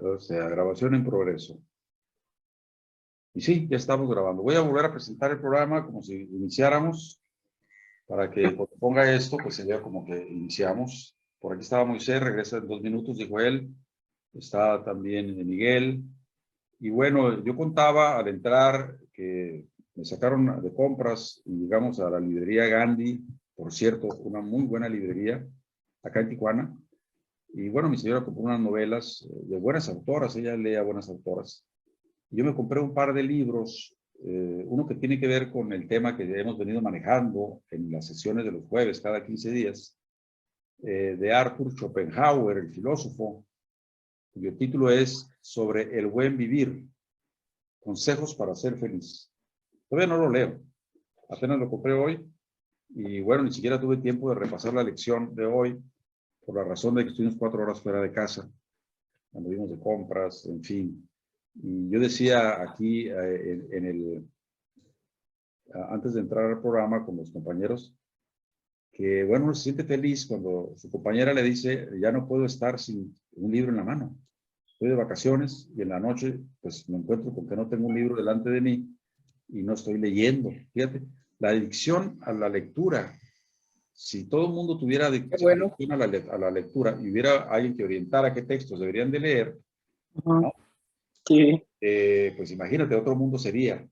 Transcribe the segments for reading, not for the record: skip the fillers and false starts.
O sea, grabación en progreso. Y sí, ya estamos grabando. Voy a volver a presentar el programa como si iniciáramos, para que cuando ponga esto, pues se vea como que iniciamos. Por aquí estaba Moisés, regresa en 2 minutos, dijo él. Está también Miguel. Y bueno, yo contaba al entrar que me sacaron de compras y llegamos a la librería Gandhi, por cierto, una muy buena librería, acá en Tijuana. Y bueno, mi señora compró unas novelas de buenas autoras, ella lee a buenas autoras. Yo me compré un par de libros, uno que tiene que ver con el tema que hemos venido manejando en las sesiones de los jueves, cada 15 días, de Arthur Schopenhauer, el filósofo, cuyo título es Sobre el buen vivir, consejos para ser feliz. Todavía no lo leo, apenas lo compré hoy, y bueno, ni siquiera tuve tiempo de repasar la lección de hoy, por la razón de que estuvimos 4 horas fuera de casa, anduvimos de compras, en fin. Y yo decía aquí antes de entrar al programa con los compañeros, que bueno, uno se siente feliz cuando su compañera le dice, ya no puedo estar sin un libro en la mano. Estoy de vacaciones y en la noche pues me encuentro con que no tengo un libro delante de mí y no estoy leyendo. Fíjate, la adicción a la lectura, si todo el mundo tuviera Bueno. adicción a la lectura y hubiera alguien que orientara qué textos deberían de leer, ¿no? Sí. Pues imagínate, otro mundo sería.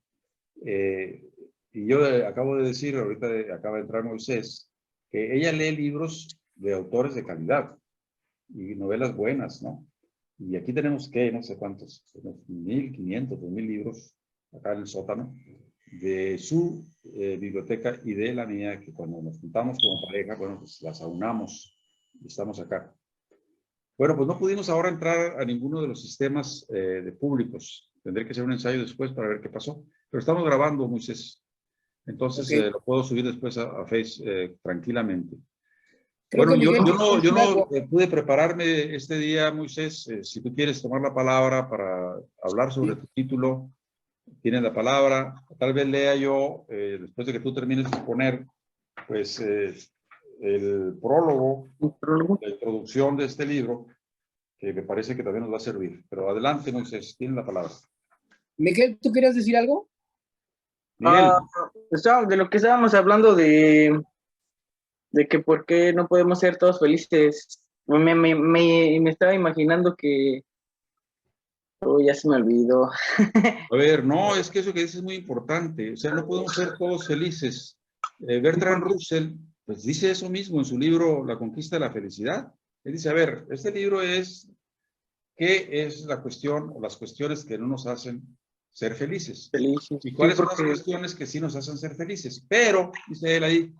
Y yo acabo de decir, ahorita acaba de entrar Moisés, que ella lee libros de autores de calidad y novelas buenas, ¿no? Y aquí tenemos, ¿qué? No sé cuántos, 1,500, 2,000 libros acá en el sótano de su biblioteca y de la mía, que cuando nos juntamos como pareja, bueno, pues las aunamos y estamos acá. Bueno, pues no pudimos ahora entrar a ninguno de los sistemas de públicos. Tendré que hacer un ensayo después para ver qué pasó. Pero estamos grabando, Moisés. Entonces Okay. lo puedo subir después a Face tranquilamente. Creo Bueno, que Miguel yo no pude prepararme este día, Moisés. Si tú quieres tomar la palabra para hablar sobre tu título, tienes la palabra. Tal vez lea yo, después de que tú termines de exponer, pues el prólogo, la introducción de este libro, que me parece que también nos va a servir. Pero adelante, Moisés, tienes la palabra. Miguel, ¿tú querías decir algo? Miguel. De lo que estábamos hablando de que por qué no podemos ser todos felices. Me estaba imaginando que... Oh, ya se me olvidó. A ver, no, es que eso que dices es muy importante. O sea, no podemos ser todos felices. Bertrand Russell, pues dice eso mismo en su libro La conquista de la felicidad. Él dice, a ver, este libro es, ¿qué es la cuestión o las cuestiones que no nos hacen ser felices? Felices. ¿Y cuáles Sí, son las cuestiones que sí nos hacen ser felices? Pero, dice él ahí,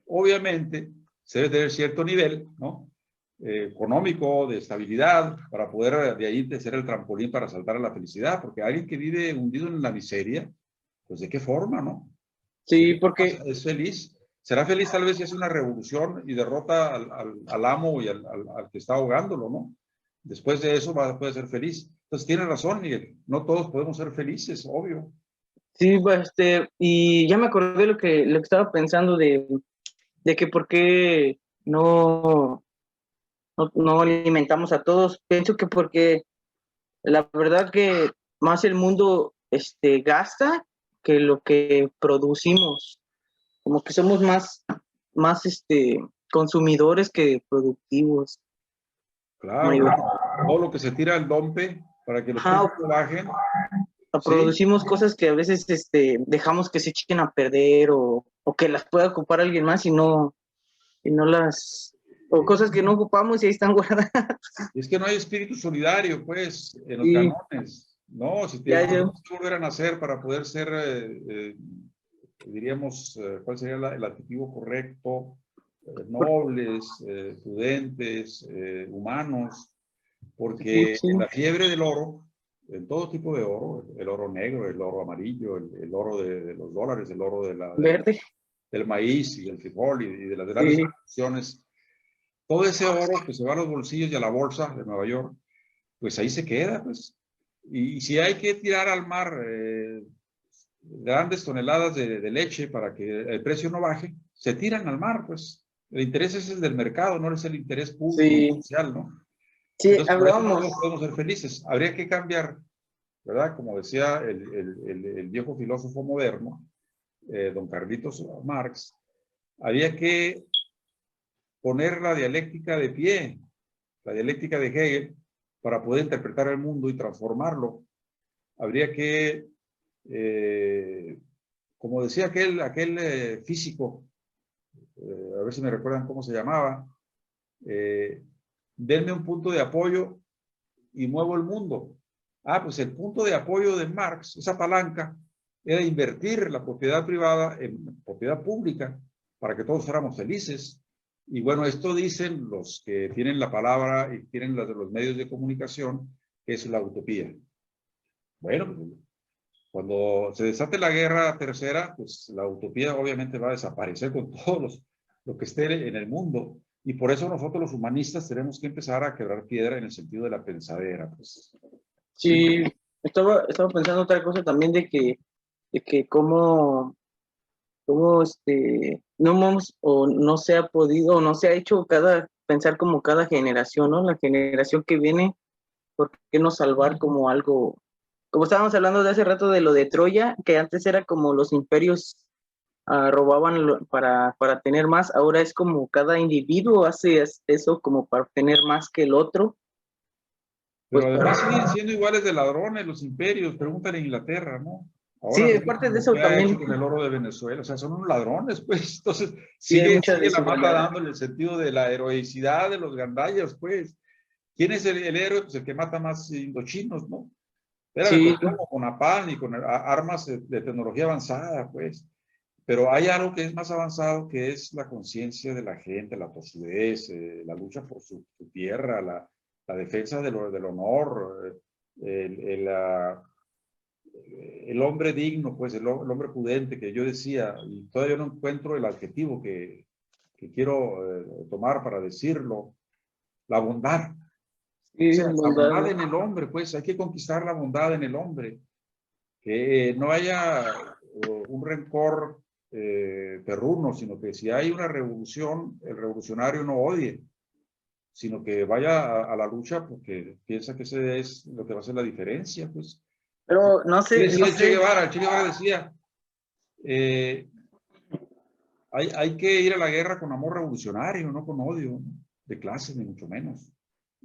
obviamente, se debe tener cierto nivel, ¿no? Económico, de estabilidad, para poder de ahí ser el trampolín para saltar a la felicidad, porque alguien que vive hundido en la miseria, pues de qué forma, ¿no? Sí, porque... Es feliz. Será feliz tal vez si hace una revolución y derrota al amo y al que está ahogándolo, ¿no? Después de eso puede ser feliz. Entonces tiene razón, Miguel. No todos podemos ser felices, obvio. Sí, pues, y ya me acordé lo que estaba pensando de que por qué no alimentamos a todos. Pienso que porque la verdad que más el mundo gasta que lo que producimos. Como que somos más consumidores que productivos. Claro, todo lo que se tira al dompe para que los precios bajen. Producimos cosas que a veces dejamos que se echen a perder o que las pueda ocupar alguien más y no las... O cosas que no ocupamos y ahí están guardadas. Es que no hay espíritu solidario, pues, en los canones. No, si tenemos que volver a nacer para poder ser, diríamos, ¿cuál sería el adjetivo correcto? Nobles, prudentes, humanos, porque en la fiebre del oro, en todo tipo de oro, el oro negro, el oro amarillo, el oro de los dólares, el oro verde, del maíz y el frijol y de las grandes producciones, todo ese oro que se va a los bolsillos y a la bolsa de Nueva York, pues ahí se queda, pues. Y si hay que tirar al mar grandes toneladas de leche para que el precio no baje, se tiran al mar, pues. El interés es el del mercado, no es el interés público social, ¿no? Sí, Entonces, por eso no hablábamos. podemos ser felices. Habría que cambiar, ¿verdad? Como decía el viejo filósofo moderno, don Carlitos Marx, había que poner la dialéctica de pie, la dialéctica de Hegel, para poder interpretar el mundo y transformarlo. Habría que, como decía aquel físico, a ver si me recuerdan cómo se llamaba, denme un punto de apoyo y muevo el mundo. Ah, pues el punto de apoyo de Marx, esa palanca, era invertir la propiedad privada en propiedad pública para que todos fuéramos felices. Y bueno, esto dicen los que tienen la palabra y tienen los medios de comunicación, que es la utopía. Bueno, pues, cuando se desate la guerra tercera, pues la utopía obviamente va a desaparecer con todos lo que esté en el mundo. Y por eso nosotros los humanistas tenemos que empezar a quebrar piedra en el sentido de la pensadera. Pues. Sí, estaba pensando otra cosa también de que cómo no hemos o no se ha podido o no se ha hecho pensar como cada generación, ¿no? La generación que viene, ¿por qué no salvar como algo? Como estábamos hablando de hace rato de lo de Troya, que antes era como los imperios robaban para tener más, ahora es como cada individuo hace eso como para tener más que el otro. Pues Pero además siguen siendo iguales de ladrones los imperios. Pregúntale a Inglaterra, ¿no? Ahora sí, mismo aparte de lo eso que ha también, hecho con el oro de Venezuela. O sea, son unos ladrones, pues. Entonces, sí hay mucha sigue la mata desigualdad. dando en el sentido de la heroicidad de los gandallas, pues. ¿Quién es el héroe? Pues el que mata más indochinos, ¿no? Espérame, Sí, pues como con napalm y con armas de tecnología avanzada, pues. Pero hay algo que es más avanzado, que es la conciencia de la gente, la tosudez, la lucha por su tierra, la defensa del honor, el hombre digno, pues el hombre prudente que yo decía, y todavía no encuentro el adjetivo que quiero tomar para decirlo, la bondad. O sí, sea, la bondad bondad. en el hombre, pues hay que conquistar la bondad en el hombre. Que no haya un rencor perruno, sino que si hay una revolución, el revolucionario no odie, sino que vaya a la lucha porque piensa que ese es lo que va a hacer la diferencia, pues. Pero no ¿Qué sé, decía no el Che sé. Guevara? El Che Guevara decía, eh, hay que ir a la guerra con amor revolucionario, no con odio, ¿no? De clase, ni mucho menos.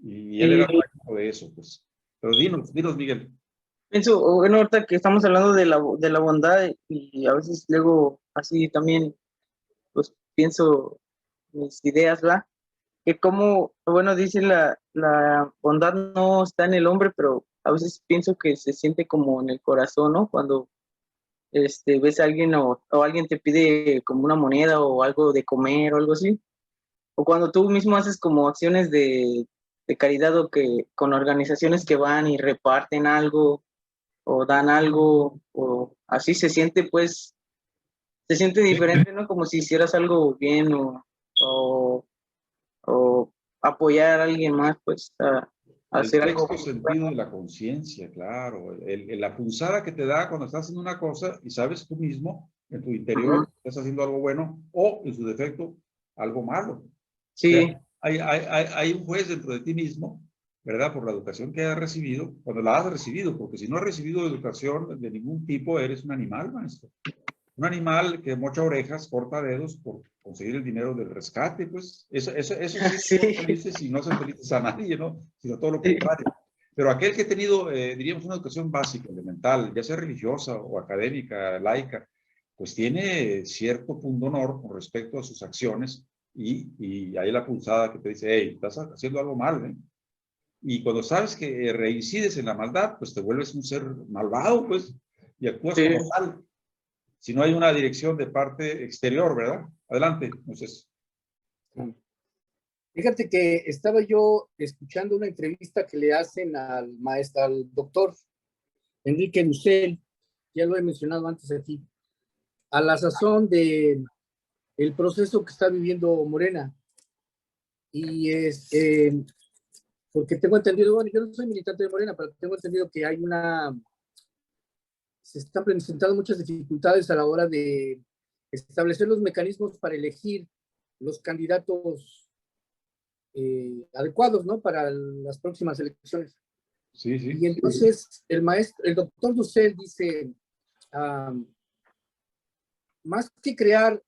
Y él Y era práctico de eso, pues. Pero dinos, Miguel. pienso, bueno, ahorita que estamos hablando de la bondad y a veces luego así también, pues pienso mis ideas, ¿va? Que como, bueno, dice la bondad no está en el hombre, pero a veces pienso que se siente como en el corazón, ¿no? Cuando ves a alguien o alguien te pide como una moneda o algo de comer o algo así. O cuando tú mismo haces como acciones de caridad o que con organizaciones que van y reparten algo o dan algo o así se siente pues, se siente diferente, ¿no? Como si hicieras algo bien o, o apoyar a alguien más, pues a El hacer algo sexto sentido bueno. de la conciencia, claro. La punzada que te da cuando estás haciendo una cosa y sabes tú mismo, en tu interior, Ujú. estás haciendo algo bueno o, en su defecto, algo malo. O Sí, sea, hay un juez dentro de ti mismo, ¿verdad? Por la educación que has recibido, cuando la has recibido, porque si no has recibido educación de ningún tipo, eres un animal, maestro. Un animal que mocha orejas, corta dedos por conseguir el dinero del rescate, pues eso sí sí, son felices y no hacen felices a nadie, ¿no? Sino todo lo sí, contrario. Pero aquel que ha tenido, diríamos, una educación básica, elemental, ya sea religiosa o académica, laica, pues tiene cierto punto de honor con respecto a sus acciones y hay la pulsada que te dice, hey, estás haciendo algo mal, ¿eh? Y cuando sabes que reincides en la maldad, pues te vuelves un ser malvado, pues, y actúas sí. como tal si no hay una dirección de parte exterior, ¿verdad? Adelante, entonces. Fíjate que estaba yo escuchando una entrevista que le hacen al maestro, al doctor Enrique Dussel, ya lo he mencionado antes aquí, a la sazón de el proceso que está viviendo Morena. Y porque tengo entendido, bueno, yo no soy militante de Morena, pero tengo entendido que se están presentando muchas dificultades a la hora de establecer los mecanismos para elegir los candidatos adecuados, ¿no? Para las próximas elecciones. Sí, sí. Y entonces el doctor Dussel dice, más que crear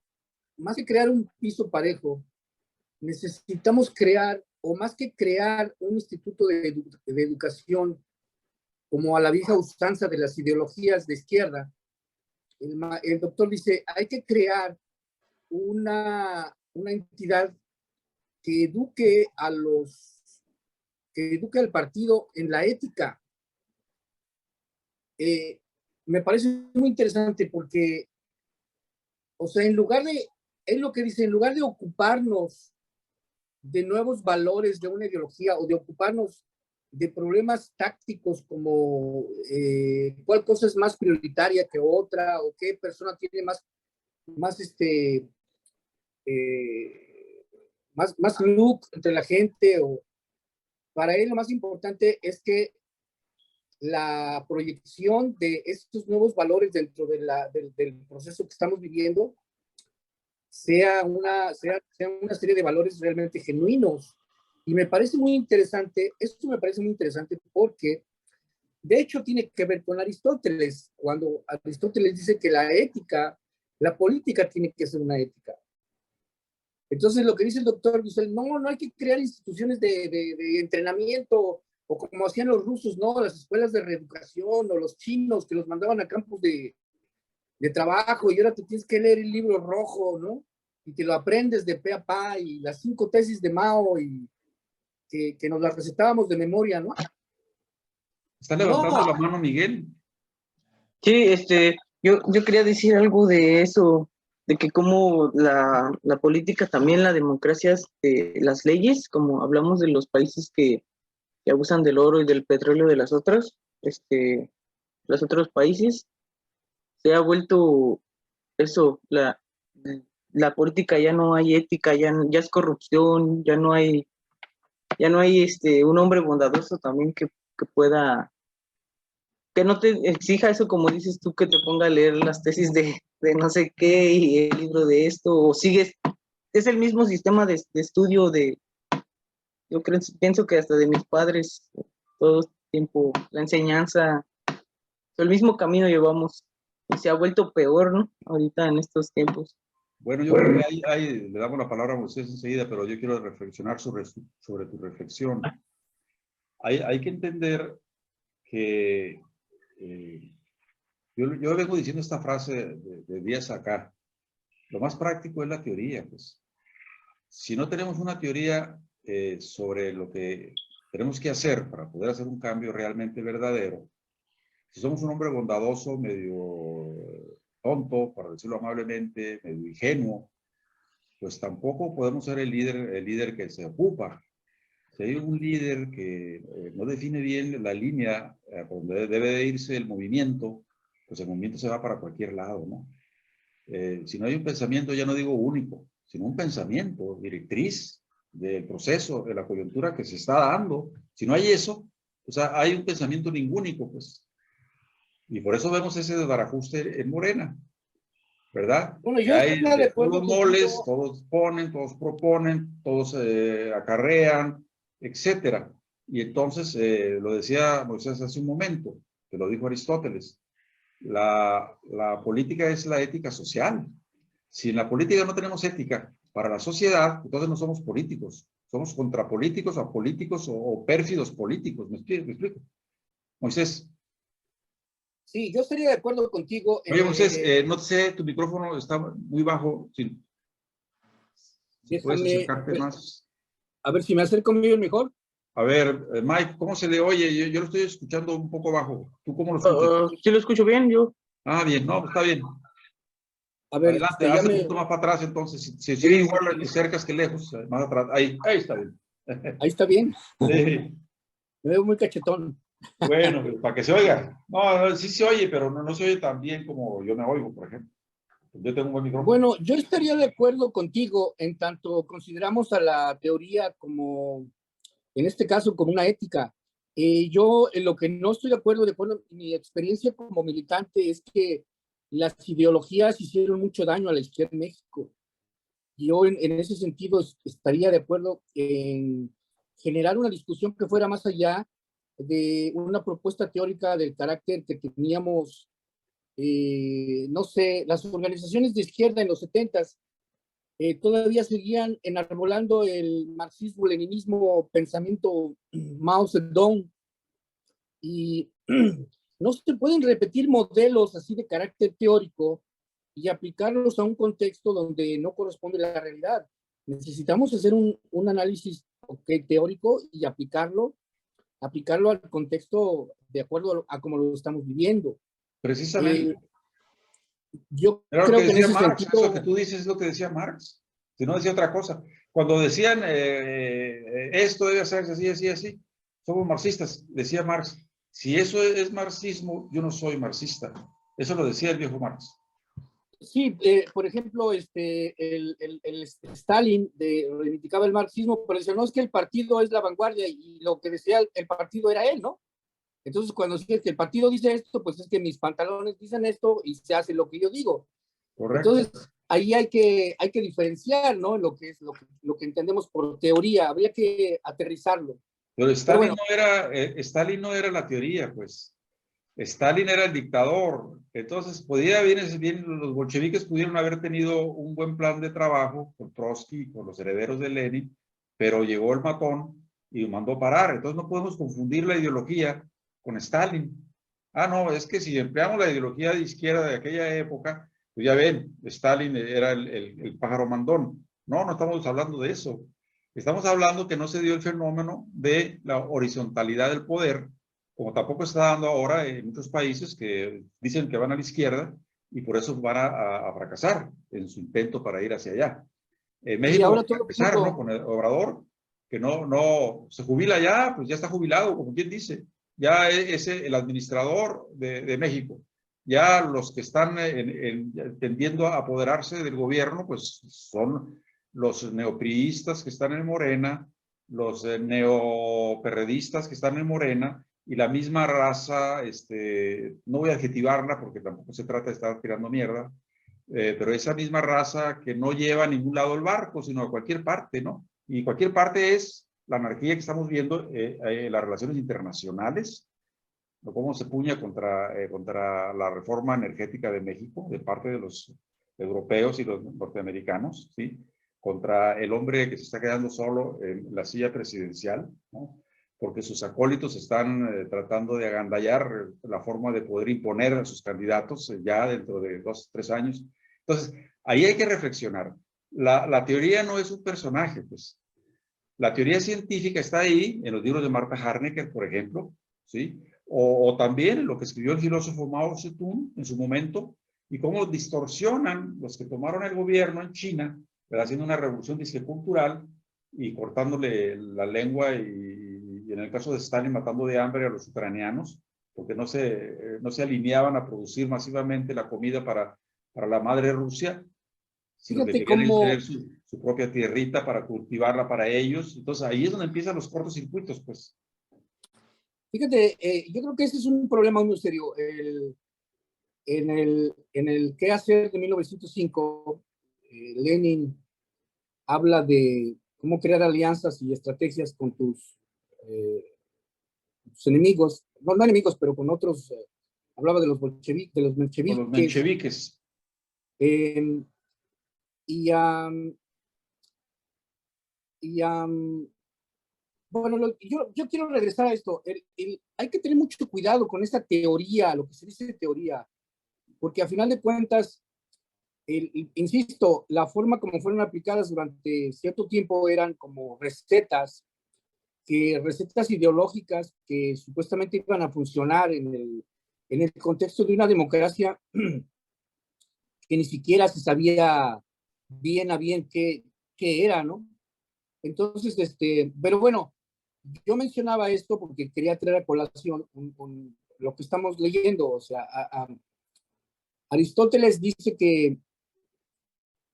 un piso parejo, necesitamos crear, o más que crear un instituto de educación como a la vieja usanza de las ideologías de izquierda, el doctor dice, hay que crear una entidad que eduque al partido en la ética. Me parece muy interesante porque, o sea, es lo que dice, en lugar de ocuparnos de nuevos valores de una ideología o de ocuparnos de problemas tácticos como cuál cosa es más prioritaria que otra o qué persona tiene más look entre la gente, o para él lo más importante es que la proyección de estos nuevos valores dentro del proceso que estamos viviendo sea una serie de valores realmente genuinos. Y me parece muy interesante, esto me parece muy interesante porque de hecho tiene que ver con Aristóteles, cuando Aristóteles dice que la política tiene que ser una ética. Entonces lo que dice el doctor Dussel, no hay que crear instituciones de entrenamiento, o como hacían los rusos, ¿no? Las escuelas de reeducación, o los chinos que los mandaban a campos de trabajo, y ahora te tienes que leer el libro rojo, ¿no? Y te lo aprendes de pe a pa, y las 5 tesis de Mao, y que nos las recetábamos de memoria, ¿no? Está levantando la mano Miguel. Sí, yo quería decir algo de eso, de que como la política, también la democracia, las leyes, como hablamos de los países que abusan del oro y del petróleo de los otros países, se ha vuelto eso, la política ya no hay ética, ya es corrupción, ya no hay un hombre bondadoso también que pueda, que no te exija eso, como dices tú, que te ponga a leer las tesis de no sé qué y el libro de esto, o sigues, es el mismo sistema de estudio pienso que hasta de mis padres, todo el tiempo, la enseñanza, el mismo camino llevamos, y se ha vuelto peor, ¿no? Ahorita en estos tiempos. Bueno, yo creo que le damos la palabra a Moisés enseguida, pero yo quiero reflexionar sobre tu reflexión. Hay que entender que yo vengo diciendo esta frase de días acá. Lo más práctico es la teoría, pues. Si no tenemos una teoría sobre lo que tenemos que hacer para poder hacer un cambio realmente verdadero, si somos un hombre bondadoso, medio tonto, para decirlo amablemente, medio ingenuo, pues tampoco podemos ser el líder que se ocupa. Si hay un líder que no define bien la línea por donde debe de irse el movimiento, pues el movimiento se va para cualquier lado, ¿no? Si no hay un pensamiento, ya no digo único, sino un pensamiento directriz del proceso, de la coyuntura que se está dando, si no hay eso, o sea, hay un pensamiento ningúnico, pues. Y por eso vemos ese desbarajuste en Morena, ¿verdad? Bueno, yo hay estaría de acuerdo todos moles, contigo. todos ponen, todos proponen, todos acarrean, etcétera. Y entonces, lo decía Moisés hace un momento, que lo dijo Aristóteles, la política es la ética social. Si en la política no tenemos ética para la sociedad, entonces no somos políticos. Somos contrapolíticos, apolíticos o pérfidos políticos. ¿Me explico? Moisés. Sí, yo estaría de acuerdo contigo. Oye, Moisés, no sé, tu micrófono está muy bajo. Si puedes Déjame, acercarte más. a ver si me acerco mejor. A ver, Mike, ¿cómo se le oye? Yo lo estoy escuchando un poco bajo. ¿Tú cómo lo escuchas? Sí lo escucho bien, yo. Ah, bien, no, está bien. A ver, Adelante, hazte un poquito más para atrás entonces. Si sigue igual que cerca que lejos, más atrás. Ahí está bien. Ahí está bien. Sí. Me veo muy cachetón. Bueno, pues, para que se oiga. No, sí se oye, pero no se oye tan bien como yo me oigo, por ejemplo. Yo tengo un buen micrófono. Bueno, yo estaría de acuerdo contigo en tanto consideramos a la teoría como, en este caso, como una ética. Yo en lo que no estoy de acuerdo en mi experiencia como militante, es que las ideologías hicieron mucho daño a la izquierda en México. yo en ese sentido estaría de acuerdo en generar una discusión que fuera más allá de una propuesta teórica del carácter que teníamos, no sé, las organizaciones de izquierda en los 70s todavía seguían enarbolando el marxismo-leninismo, pensamiento Mao Zedong, y no se pueden repetir modelos así de carácter teórico y aplicarlos a un contexto donde no corresponde a la realidad. Necesitamos hacer un análisis teórico y aplicarlo al contexto de acuerdo a cómo lo estamos viviendo. Precisamente. Yo Era lo que creo que en decía ese Marx, sentido... eso que tú dices es lo que decía Marx, si no decía otra cosa. Cuando decían esto debe hacerse así, así, así, somos marxistas, decía Marx. Si eso es marxismo, yo no soy marxista. Eso lo decía el viejo Marx. Sí, por ejemplo, el Stalin reivindicaba el marxismo, pero decía, no, es que el partido es la vanguardia y lo que decía el partido era él, ¿no? Entonces, cuando dice que el partido dice esto, pues es que mis pantalones dicen esto y se hace lo que yo digo. Correcto. Entonces, ahí hay que diferenciar, ¿no? Lo que es lo que entendemos por teoría, habría que aterrizarlo. Pero Stalin, bueno, Stalin no era la teoría, pues. Stalin era el dictador. Entonces, bien, los bolcheviques pudieron haber tenido un buen plan de trabajo con Trotsky, con los herederos de Lenin, pero llegó el matón y mandó parar. Entonces, no podemos confundir la ideología con Stalin. Ah, no, es que si empleamos la ideología de izquierda de aquella época, pues ya ven, Stalin era el pájaro mandón. No, no estamos hablando de eso. Estamos hablando que no se dio el fenómeno de la horizontalidad del poder, como tampoco está dando ahora en muchos países que dicen que van a la izquierda y por eso van a fracasar en su intento para ir hacia allá. y México va ahora a todo el empezar, ¿no? mundo, Con el Obrador, que no se jubila ya, pues ya está jubilado, como quien dice. Ya es el administrador de México. Ya los que están tendiendo a apoderarse del gobierno, pues son los neopriistas que están en Morena, los neoperredistas que están en Morena, y la misma raza, no voy a adjetivarla porque tampoco se trata de estar tirando mierda, pero esa misma raza que no lleva a ningún lado el barco, sino a cualquier parte, ¿no? Y cualquier parte es la anarquía que estamos viendo, las relaciones internacionales, cómo se puña contra la reforma energética de México, de parte de los europeos y los norteamericanos, ¿sí? Contra el hombre que se está quedando solo en la silla presidencial, ¿no? Porque sus acólitos están tratando de agandallar la forma de poder imponer a sus candidatos ya dentro de 2 o 3 años. Entonces, ahí hay que reflexionar. La teoría no es un personaje, pues. La teoría científica está ahí, en los libros de Marta Harnecker, por ejemplo, ¿sí? O también en lo que escribió el filósofo Mao Zedong en su momento, y cómo distorsionan los que tomaron el gobierno en China, haciendo una revolución cultural y cortándole la lengua y en el caso de Stalin matando de hambre a los ucranianos, porque no se alineaban a producir masivamente la comida para la madre Rusia, sino que fíjate querían ellos cómo, tener su propia tierrita para cultivarla para ellos. Entonces ahí es donde empiezan los cortocircuitos, pues. fíjate, yo creo que ese es un problema muy serio. En el qué hacer de 1905, Lenin habla de cómo crear alianzas y estrategias con tus enemigos, no enemigos, pero con otros, hablaba de los bolcheviques, de los Con los mencheviques, mencheviques. eh, y, y bueno, yo quiero regresar a esto. Hay que tener mucho cuidado con esta teoría, lo que se dice de teoría, porque a final de cuentas, insisto, la forma como fueron aplicadas durante cierto tiempo eran como recetas ideológicas que supuestamente iban a funcionar en el contexto de una democracia que ni siquiera se sabía bien a bien qué era, ¿no? Entonces, pero bueno, yo mencionaba esto porque quería traer a colación lo que estamos leyendo. O sea, Aristóteles dice que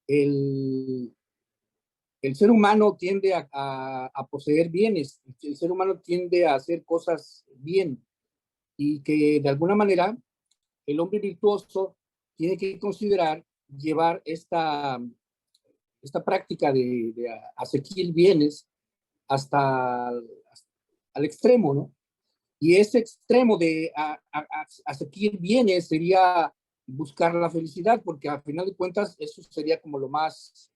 el, el ser humano tiende a poseer bienes, el ser humano tiende a hacer cosas bien y que de alguna manera el hombre virtuoso tiene que considerar llevar esta práctica de asequiar bienes al extremo, ¿no? Y ese extremo de asequiar bienes sería buscar la felicidad, porque al final de cuentas eso sería como lo más,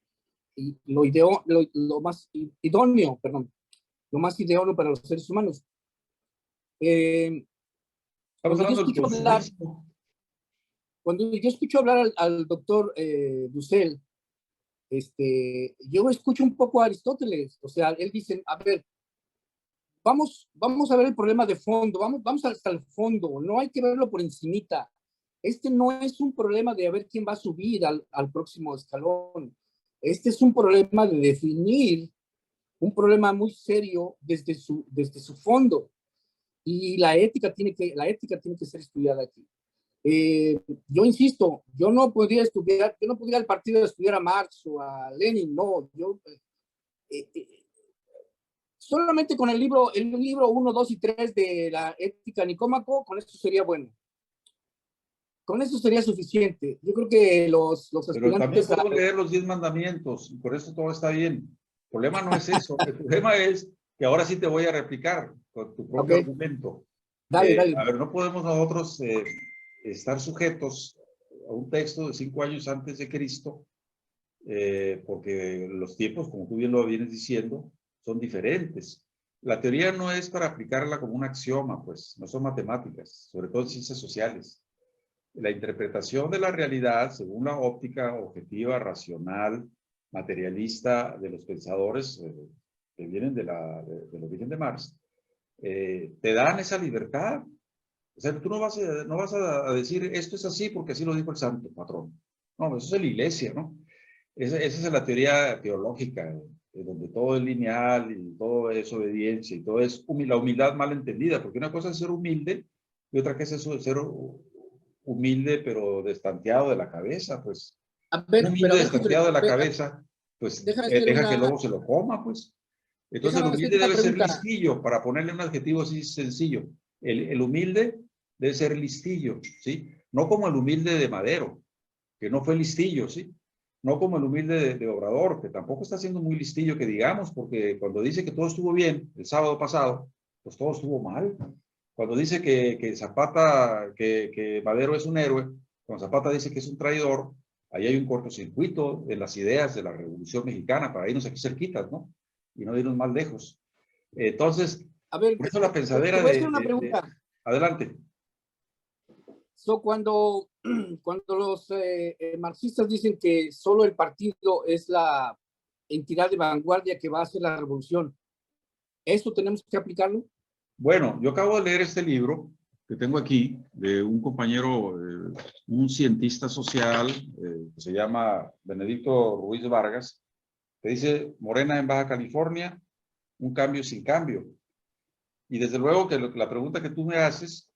lo más idóneo, perdón, lo más idóneo para los seres humanos. Estamos Cuando yo hablando del escucho hablar, consumismo. cuando yo escucho hablar al doctor Dussel, yo escucho un poco a Aristóteles, o sea, él dice, a ver, vamos a ver el problema de fondo, vamos hasta el fondo, no hay que verlo por encimita. Este no es un problema de a ver quién va a subir al próximo escalón. Este es un problema de definir un problema muy serio desde su fondo. Y la ética tiene que ser estudiada aquí. Yo insisto, yo no podría ir al partido a estudiar a Marx o a Lenin, no, solamente con el libro 1, 2 y 3 de la ética Nicómaco, con eso sería bueno. Con eso sería suficiente. Yo creo que los Pero también aspirantes puedo leer los 10 mandamientos y por eso todo está bien. El problema no es eso. El problema es que ahora sí te voy a replicar con tu propio Okay. argumento. Dale. A ver, no podemos nosotros estar sujetos a un texto de 5 años antes de Cristo, porque los tiempos, como tú bien lo vienes diciendo, son diferentes. La teoría no es para aplicarla como un axioma, pues, no son matemáticas, sobre todo en ciencias sociales. La interpretación de la realidad, según la óptica objetiva, racional, materialista de los pensadores que vienen del origen de Marx, te dan esa libertad. O sea, tú no vas a decir esto es así porque así lo dijo el santo patrón. No, eso es la iglesia, ¿no? Esa es la teoría teológica, donde todo es lineal y todo es obediencia y todo es la humildad mal entendida, porque una cosa es ser humilde y otra cosa es ser humilde pero destanteado de la cabeza, pues. A ver, Un pero humilde a ver, José, destanteado de la cabeza, pues déjame hacer deja que el lobo se lo coma, pues. Entonces el déjame hacerte humilde una debe ser pregunta. listillo, para ponerle un adjetivo así sencillo. El humilde debe ser listillo, ¿sí? No como el humilde de Madero, que no fue listillo, ¿sí? No como el humilde de Obrador, que tampoco está siendo muy listillo, que digamos, porque cuando dice que todo estuvo bien el sábado pasado, pues todo estuvo mal. Cuando dice que Zapata, que Madero es un héroe, cuando Zapata dice que es un traidor, ahí hay un cortocircuito en las ideas de la Revolución Mexicana, para irnos aquí cerquitas, ¿no? Y no irnos más lejos. Entonces, A ver, por eso la te pensadera voy a hacer una pregunta. Adelante. Cuando los marxistas dicen que solo el partido es la entidad de vanguardia que va a hacer la revolución, ¿eso tenemos que aplicarlo? Bueno, yo acabo de leer este libro que tengo aquí de un compañero, un cientista social que se llama Benedicto Ruiz Vargas, que dice Morena en Baja California, un cambio sin cambio. Y desde luego que la pregunta que tú me haces,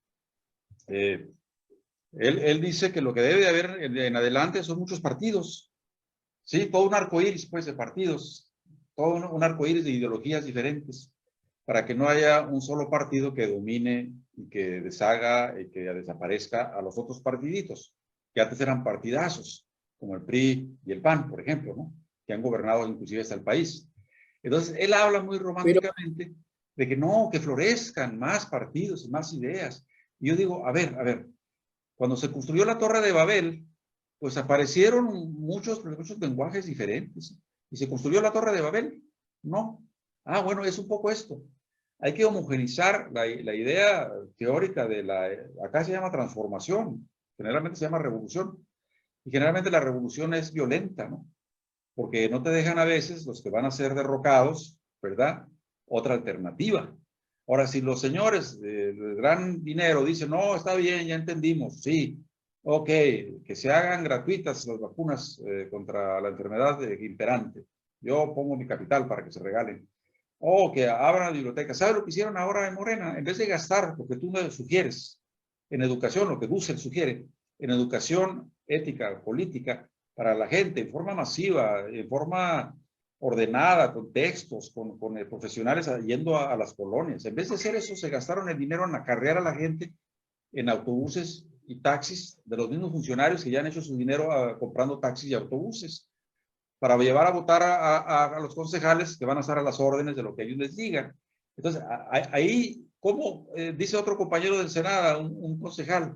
él dice que lo que debe de haber en adelante son muchos partidos, ¿sí? Todo un arcoíris, pues, de partidos, todo un arcoíris de ideologías diferentes, para que no haya un solo partido que domine y que deshaga y que desaparezca a los otros partiditos, que antes eran partidazos, como el PRI y el PAN, por ejemplo, ¿no? Que han gobernado inclusive hasta el país. Entonces, él habla muy románticamente de que no, que florezcan más partidos y más ideas. Y yo digo, a ver, cuando se construyó la Torre de Babel, pues aparecieron muchos lenguajes diferentes. ¿Y se construyó la Torre de Babel? No. Ah, bueno, es un poco esto. Hay que homogenizar la idea teórica de acá se llama transformación, generalmente se llama revolución. Y generalmente la revolución es violenta, ¿no? Porque no te dejan a veces los que van a ser derrocados, ¿verdad? Otra alternativa. Ahora, si los señores del gran dinero dicen, no, está bien, ya entendimos, sí, ok, que se hagan gratuitas las vacunas contra la enfermedad imperante. Yo pongo mi capital para que se regalen. O que abran la biblioteca. ¿Sabes lo que hicieron ahora en Morena? En vez de gastar lo que tú me sugieres en educación, lo que Dussel sugiere, en educación ética, política, para la gente, en forma masiva, en forma ordenada, con textos, con profesionales yendo a las colonias. En vez de hacer eso, se gastaron el dinero en acarrear a la gente en autobuses y taxis de los mismos funcionarios que ya han hecho su dinero comprando taxis y autobuses. para llevar a votar a los concejales que van a estar a las órdenes de lo que ellos les digan. Entonces, ahí, como dice otro compañero del Senado, un concejal,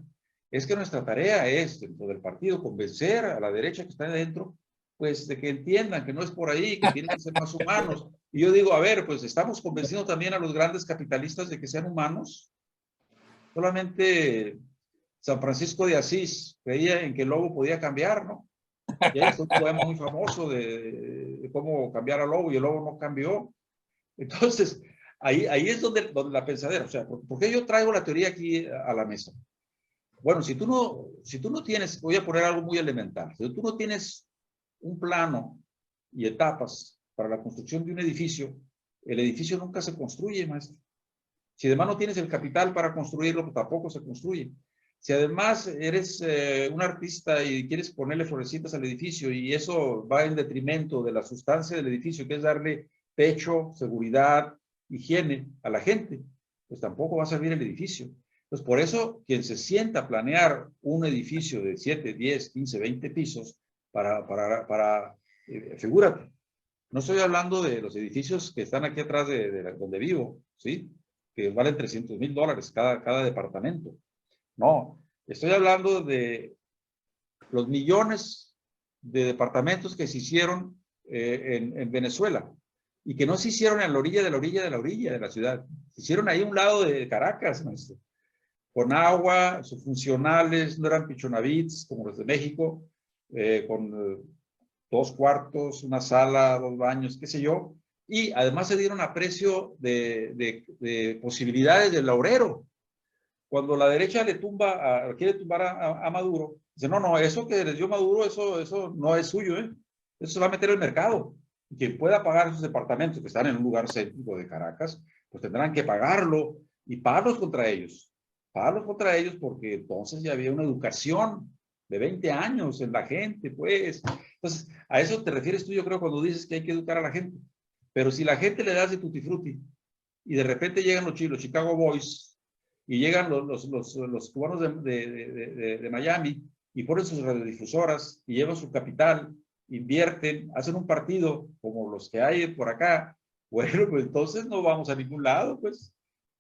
es que nuestra tarea es, dentro del partido, convencer a la derecha que está adentro, pues de que entiendan que no es por ahí, que tienen que ser más humanos. Y yo digo, a ver, pues estamos convenciendo también a los grandes capitalistas de que sean humanos. Solamente San Francisco de Asís creía en que el lobo podía cambiar, ¿no? Y hay un poema muy famoso de cómo cambiar al lobo y el lobo no cambió. Entonces, ahí es donde la pensadera, o sea, ¿por qué yo traigo la teoría aquí a la mesa? Bueno, si tú no tienes, voy a poner algo muy elemental, si tú no tienes un plano y etapas para la construcción de un edificio, el edificio nunca se construye, maestro. Si además no tienes el capital para construirlo, pues tampoco se construye. Si además eres un artista y quieres ponerle florecitas al edificio y eso va en detrimento de la sustancia del edificio, que es darle techo, seguridad, higiene a la gente, pues tampoco va a servir el edificio. Entonces, por eso, quien se sienta a planear un edificio de 7, 10, 15, 20 pisos, figúrate, no estoy hablando de los edificios que están aquí atrás de donde vivo, ¿sí? Que valen $300,000 cada departamento. No, estoy hablando de los millones de departamentos que se hicieron en Venezuela y que no se hicieron en la orilla de la orilla de la orilla de la ciudad. Se hicieron ahí a un lado de Caracas, maestro, con agua, funcionales, no eran pichonavits como los de México, con 2 cuartos, una sala, 2 baños, qué sé yo, y además se dieron a precio de posibilidades del laurero. Cuando la derecha quiere tumbar a Maduro, dice, no, eso que les dio Maduro, eso no es suyo, eso se va a meter al mercado. Y quien pueda pagar esos departamentos que están en un lugar céntrico de Caracas, pues tendrán que pagarlo y pagarlos contra ellos. Pagarlos contra ellos porque entonces ya había una educación de 20 años en la gente, pues. Entonces, a eso te refieres tú, yo creo, cuando dices que hay que educar a la gente. Pero si la gente le das de tutti frutti y de repente llegan los Chicago Boys y llegan los cubanos de Miami y ponen sus radiodifusoras y llevan su capital, invierten, hacen un partido como los que hay por acá, bueno, pues entonces no vamos a ningún lado, pues.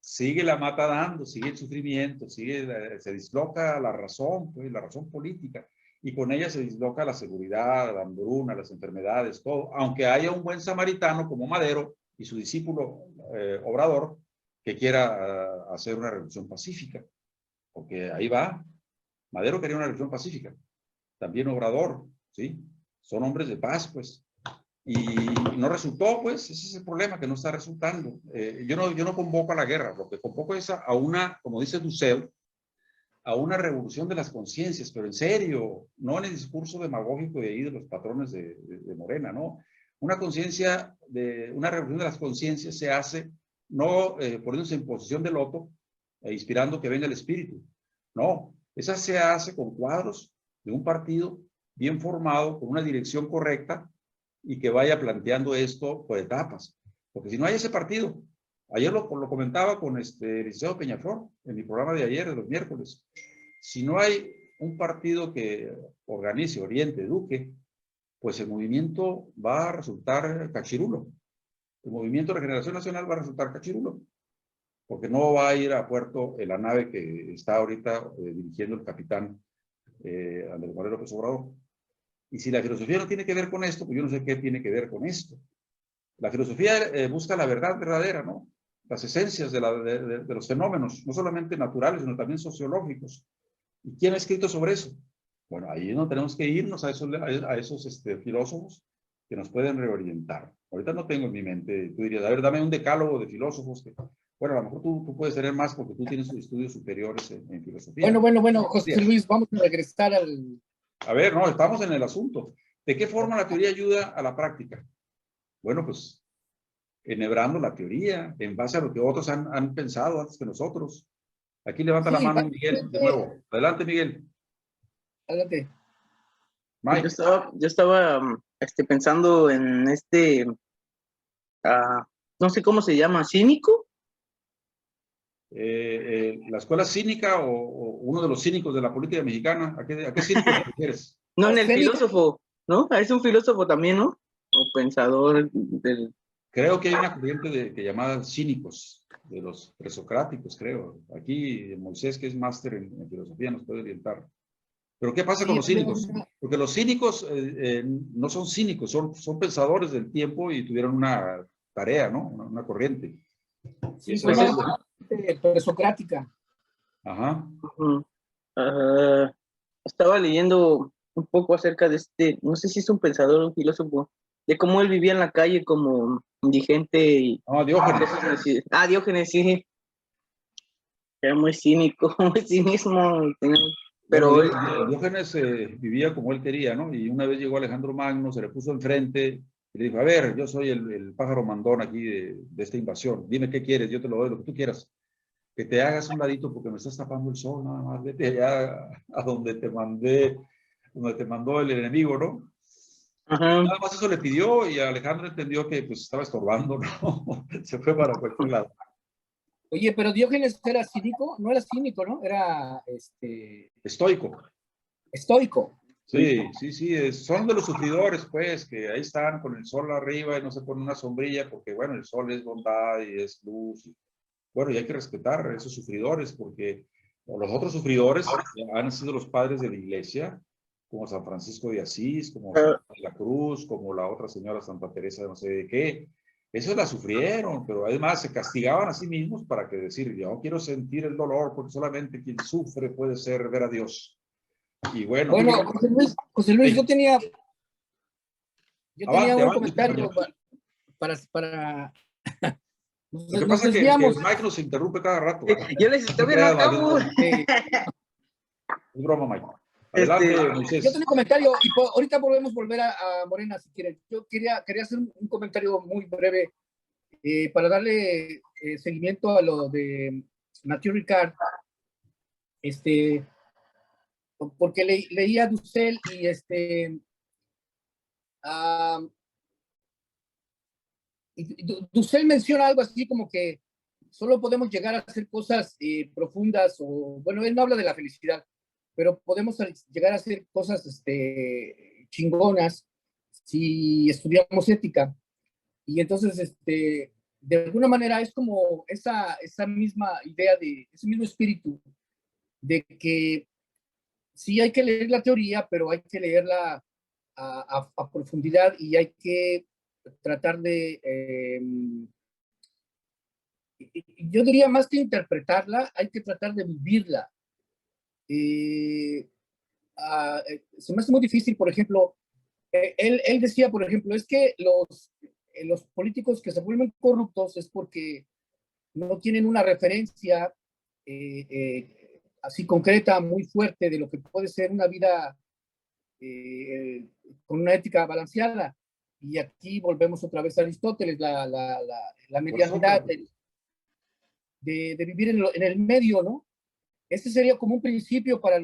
Sigue la mata dando, sigue el sufrimiento, se disloca la razón, pues, la razón política, y con ella se disloca la seguridad, la hambruna, las enfermedades, todo, aunque haya un buen samaritano como Madero y su discípulo Obrador, que quiera hacer una revolución pacífica, porque ahí va. Madero quería una revolución pacífica, también Obrador, ¿sí? Son hombres de paz, pues. Y no resultó, pues, ese es el problema, que no está resultando. Yo no convoco a la guerra, lo que convoco es a una, como dice Dussel, a una revolución de las conciencias, pero en serio, no en el discurso demagógico de ahí de los patrones de Morena, ¿no? Una revolución de las conciencias se hace no poniéndose en posición de loto e inspirando que venga el espíritu. No, esa se hace con cuadros de un partido bien formado, con una dirección correcta y que vaya planteando esto por etapas. Porque si no hay ese partido, ayer lo comentaba con Eliseo Peñaflor en mi programa de ayer, de los miércoles, si no hay un partido que organice, oriente, eduque, pues el movimiento va a resultar cachirulo. El movimiento de Regeneración Nacional va a resultar cachirulo, porque no va a ir a puerto en la nave que está ahorita dirigiendo el capitán Andrés Manuel López Obrador. Y si la filosofía no tiene que ver con esto, pues yo no sé qué tiene que ver con esto. La filosofía busca la verdad verdadera, ¿no? Las esencias de los fenómenos, no solamente naturales, sino también sociológicos. ¿Y quién ha escrito sobre eso? Bueno, ahí no tenemos que irnos a esos filósofos que nos pueden reorientar. Ahorita no tengo en mi mente, tú dirías, a ver, dame un decálogo de filósofos que, bueno, a lo mejor tú puedes tener más porque tú tienes estudios superiores en filosofía. Bueno, José Luis, vamos a regresar al... A ver, no, estamos en el asunto. ¿De qué forma la teoría ayuda a la práctica? Bueno, pues enhebrando la teoría en base a lo que otros han pensado antes que nosotros. Aquí levanta la mano Miguel de nuevo. Adelante, Miguel. Adelante. Mike. Yo estaba pensando en no sé cómo se llama, ¿cínico? La escuela cínica o uno de los cínicos de la política mexicana. ¿A qué cínico te refieres? No, en el filósofo. ¿no? Es un filósofo también, ¿no? O pensador del... Creo que hay una corriente que llamaban cínicos, de los presocráticos, creo. Aquí Moisés, que es máster en filosofía, nos puede orientar. Pero ¿qué pasa con Sí, los cínicos? Porque los cínicos no son cínicos, son pensadores del tiempo y tuvieron una tarea, ¿no? Una corriente. sí, Esa pues era es la- presocrática. Ajá. Ujú. Ah, estaba leyendo un poco acerca de este, no sé si es un pensador o un filósofo, de cómo él vivía en la calle como indigente y No, Diógenes. cosas así. Ah, Diógenes, sí, era muy cínico, muy cinismo, Bueno, pero Diógenes vivía como él quería, ¿no? Y una vez llegó Alejandro Magno, se le puso enfrente y le dijo, a ver, yo soy el pájaro mandón aquí de esta invasión. Dime qué quieres, yo te lo doy, lo que tú quieras. Que te hagas un ladito porque me estás tapando el sol, nada más. Vete allá a donde te mandé, donde te mandó el enemigo, ¿no? ajá. Nada más eso le pidió y Alejandro entendió que pues estaba estorbando, ¿no? Se fue para cualquier lado. Oye, pero Diógenes era cínico, no era cínico, ¿no? Era Estoico. estoico. Sí, sí, sí, son de los sufridores, pues, que ahí están con el sol arriba y no se ponen una sombrilla porque, bueno, el sol es bondad y es luz. Y, bueno, y hay que respetar a esos sufridores porque los otros sufridores han sido los padres de la iglesia, como San Francisco de Asís, como San Ah, Juan de la Cruz, como la otra señora Santa Teresa de no sé de qué. Esos la sufrieron, pero además se castigaban a sí mismos para que decir, yo no quiero sentir el dolor porque solamente quien sufre puede ser ver a Dios. Y bueno, Bueno, José Luis, sí, yo tenía avante, un avante, comentario compañero. para Lo que nos pasa es que desviamos. Mike nos interrumpe cada rato. yo les No todavía no creas, Mike, acabo. es broma, Mike. Este, Adelante, Yo tenía un Moisés. comentario y ahorita podemos volver a Morena si quieren. Yo quería hacer un comentario muy breve para darle seguimiento a lo de Mathieu Ricard, porque leía Dussel y uh, Dussel menciona algo así como que solo podemos llegar a hacer cosas profundas o, bueno, él no habla de la felicidad, pero podemos llegar a hacer cosas chingonas si estudiamos ética. Y entonces, de alguna manera es como esa misma idea ese mismo espíritu de que sí hay que leer la teoría, pero hay que leerla a profundidad y hay que tratar yo diría más que interpretarla, hay que tratar de vivirla. Se me hace muy difícil, por ejemplo, él decía, por ejemplo, es que los políticos que se vuelven corruptos es porque no tienen una referencia así concreta, muy fuerte de lo que puede ser una vida con una ética balanceada. Y aquí volvemos otra vez a Aristóteles, la Por medianidad Sócrates. de vivir en el medio, ¿no? Este sería como un principio para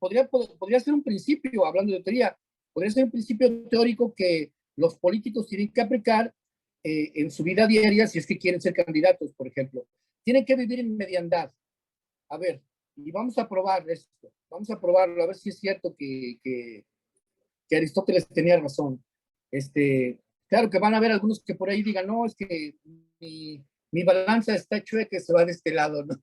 podría ser un principio, hablando de teoría, podría ser un principio teórico que los políticos tienen que aplicar en su vida diaria si es que quieren ser candidatos, por ejemplo. Tienen que vivir en mediandad. A ver, y vamos a probar esto, vamos a probarlo, a ver si es cierto que Aristóteles tenía razón. Claro que van a haber algunos que por ahí digan, no, es que mi balanza está chueca, se va de este lado, ¿no?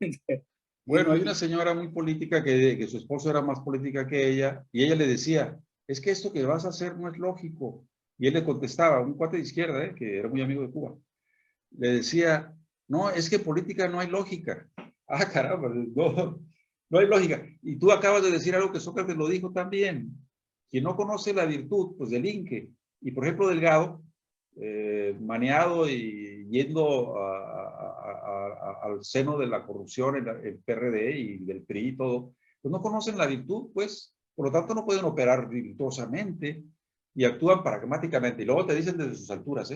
Bueno, hay una señora muy política que su esposo era más política que ella y ella le decía, es que esto que vas a hacer no es lógico. Y él le contestaba, un cuate de izquierda, que era muy amigo de Cuba, le decía, no, es que política no hay lógica. Ah, caramba, no, no hay lógica. Y tú acabas de decir algo que Sócrates lo dijo también. Quien no conoce la virtud, pues delinque. Y por ejemplo, Delgado, maneado y yendo al seno de la corrupción, el PRD y del PRI y todo, pues no conocen la virtud, pues, por lo tanto no pueden operar virtuosamente y actúan pragmáticamente. Y luego te dicen desde sus alturas,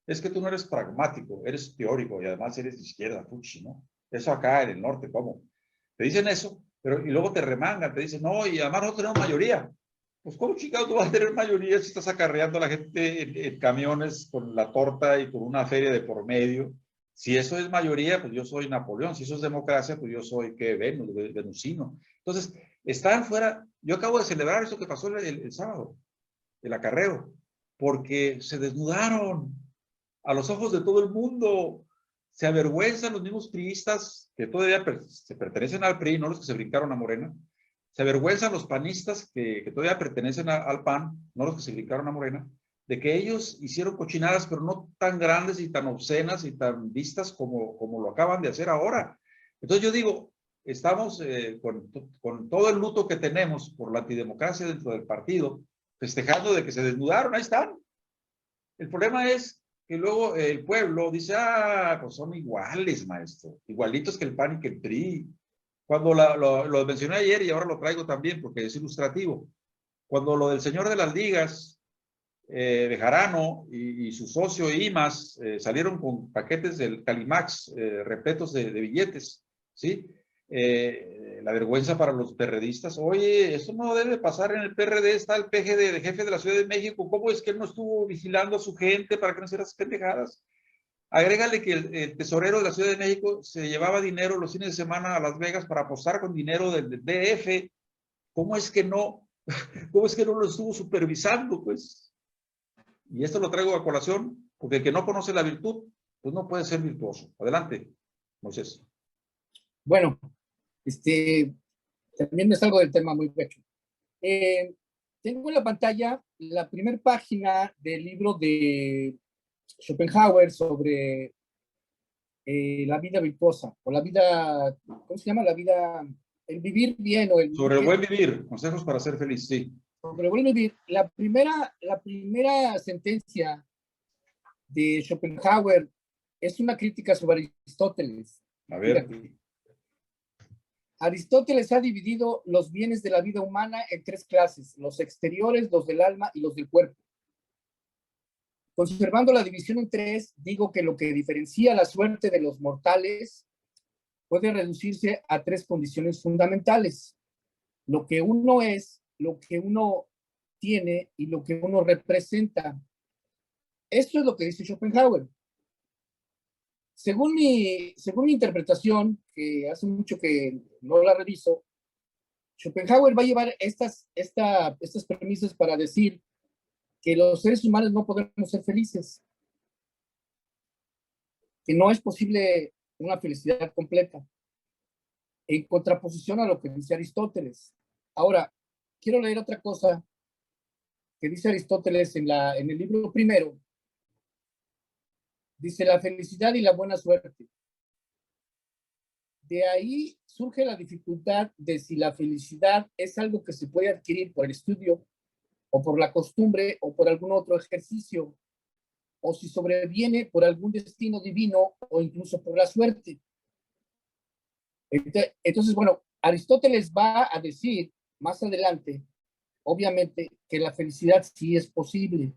es que tú no eres pragmático, eres teórico y además eres de izquierda, fuchi, ¿no? Eso acá en el norte, ¿cómo? Te dicen eso, pero y luego te remangan, te dicen, no, y además no tenemos mayoría. Pues, ¿cómo chingado tú vas a tener mayoría si estás acarreando a la gente en camiones con la torta y con una feria de por medio? Si eso es mayoría, pues yo soy Napoleón. Si eso es democracia, pues yo soy, ¿qué? Venus, venusino. Entonces, están fuera. Yo acabo de celebrar eso que pasó el sábado. el acarreo, porque se desnudaron a los ojos de todo el mundo. Se avergüenzan los mismos priistas que todavía se pertenecen al PRI, no los que se brincaron a Morena. Se avergüenzan los panistas que todavía pertenecen al PAN, no los que se brincaron a Morena, de que ellos hicieron cochinadas, pero no tan grandes y tan obscenas y tan vistas como lo acaban de hacer ahora. Entonces yo digo, estamos con todo el luto que tenemos por la antidemocracia dentro del partido, festejando de que se desnudaron, ahí están. El problema es que luego el pueblo dice, pues son iguales, maestro, igualitos que el PAN y que el PRI. Cuando lo mencioné ayer y ahora lo traigo también porque es ilustrativo, cuando lo del señor de las ligas, Bejarano y su socio IMAS salieron con paquetes del Calimax repletos de billetes, ¿sí? La vergüenza para los perredistas. Oye, eso no debe pasar en el PRD, está el PGD, de jefe de la Ciudad de México. ¿Cómo es que él no estuvo vigilando a su gente para que no hicieran esas pendejadas? Agrégale que el tesorero de la Ciudad de México se llevaba dinero los fines de semana a Las Vegas para apostar con dinero del DF. ¿Cómo es que no lo estuvo supervisando, pues? Y esto lo traigo a colación, porque el que no conoce la virtud, pues no puede ser virtuoso. Adelante, Moisés. Bueno, también me salgo del tema muy pecho. Tengo en la pantalla la primera página del libro de Schopenhauer sobre la vida virtuosa, o la vida, ¿cómo se llama? La vida, el vivir bien, o el sobre el buen vivir, consejos para ser feliz, sí. Sobre el buen vivir. La primera sentencia de Schopenhauer es una crítica sobre Aristóteles. A ver. Fíjate. Aristóteles ha dividido los bienes de la vida humana en tres clases: los exteriores, los del alma y los del cuerpo. Conservando la división en tres, digo que lo que diferencia la suerte de los mortales puede reducirse a tres condiciones fundamentales: lo que uno es, lo que uno tiene y lo que uno representa. Esto es lo que dice Schopenhauer. Según mi interpretación, que hace mucho que no la reviso, Schopenhauer va a llevar estas premisas para decir que los seres humanos no podemos ser felices, que no es posible una felicidad completa, en contraposición a lo que dice Aristóteles. Ahora, quiero leer otra cosa que dice Aristóteles en el libro primero. Dice: la felicidad y la buena suerte. De ahí surge la dificultad de si la felicidad es algo que se puede adquirir por el estudio, o por la costumbre, o por algún otro ejercicio, o si sobreviene por algún destino divino, o incluso por la suerte. Entonces, bueno, Aristóteles va a decir más adelante, obviamente, que la felicidad sí es posible.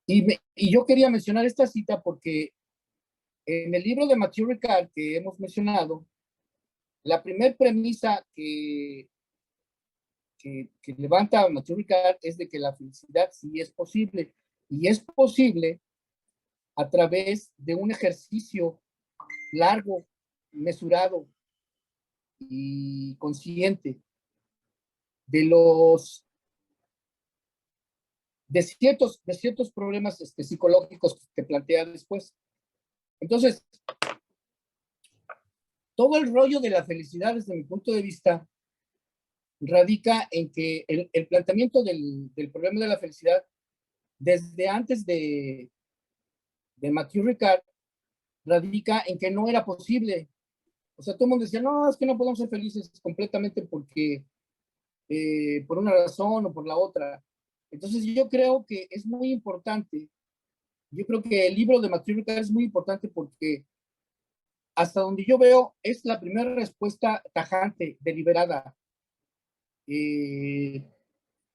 Y yo quería mencionar esta cita porque en el libro de Mathieu Ricard que hemos mencionado, la primera premisa que levanta Mathieu Ricard es de que la felicidad sí es posible, y es posible a través de un ejercicio largo, mesurado y consciente de ciertos problemas psicológicos que plantea después. Entonces, todo el rollo de la felicidad, desde mi punto de vista, radica en que el planteamiento del problema de la felicidad, desde antes de Mathieu Ricard, radica en que no era posible. O sea, todo el mundo decía, no, es que no podemos ser felices completamente porque por una razón o por la otra. Entonces yo creo que es muy importante, yo creo que el libro de Mathieu Ricard es muy importante porque hasta donde yo veo es la primera respuesta tajante, deliberada,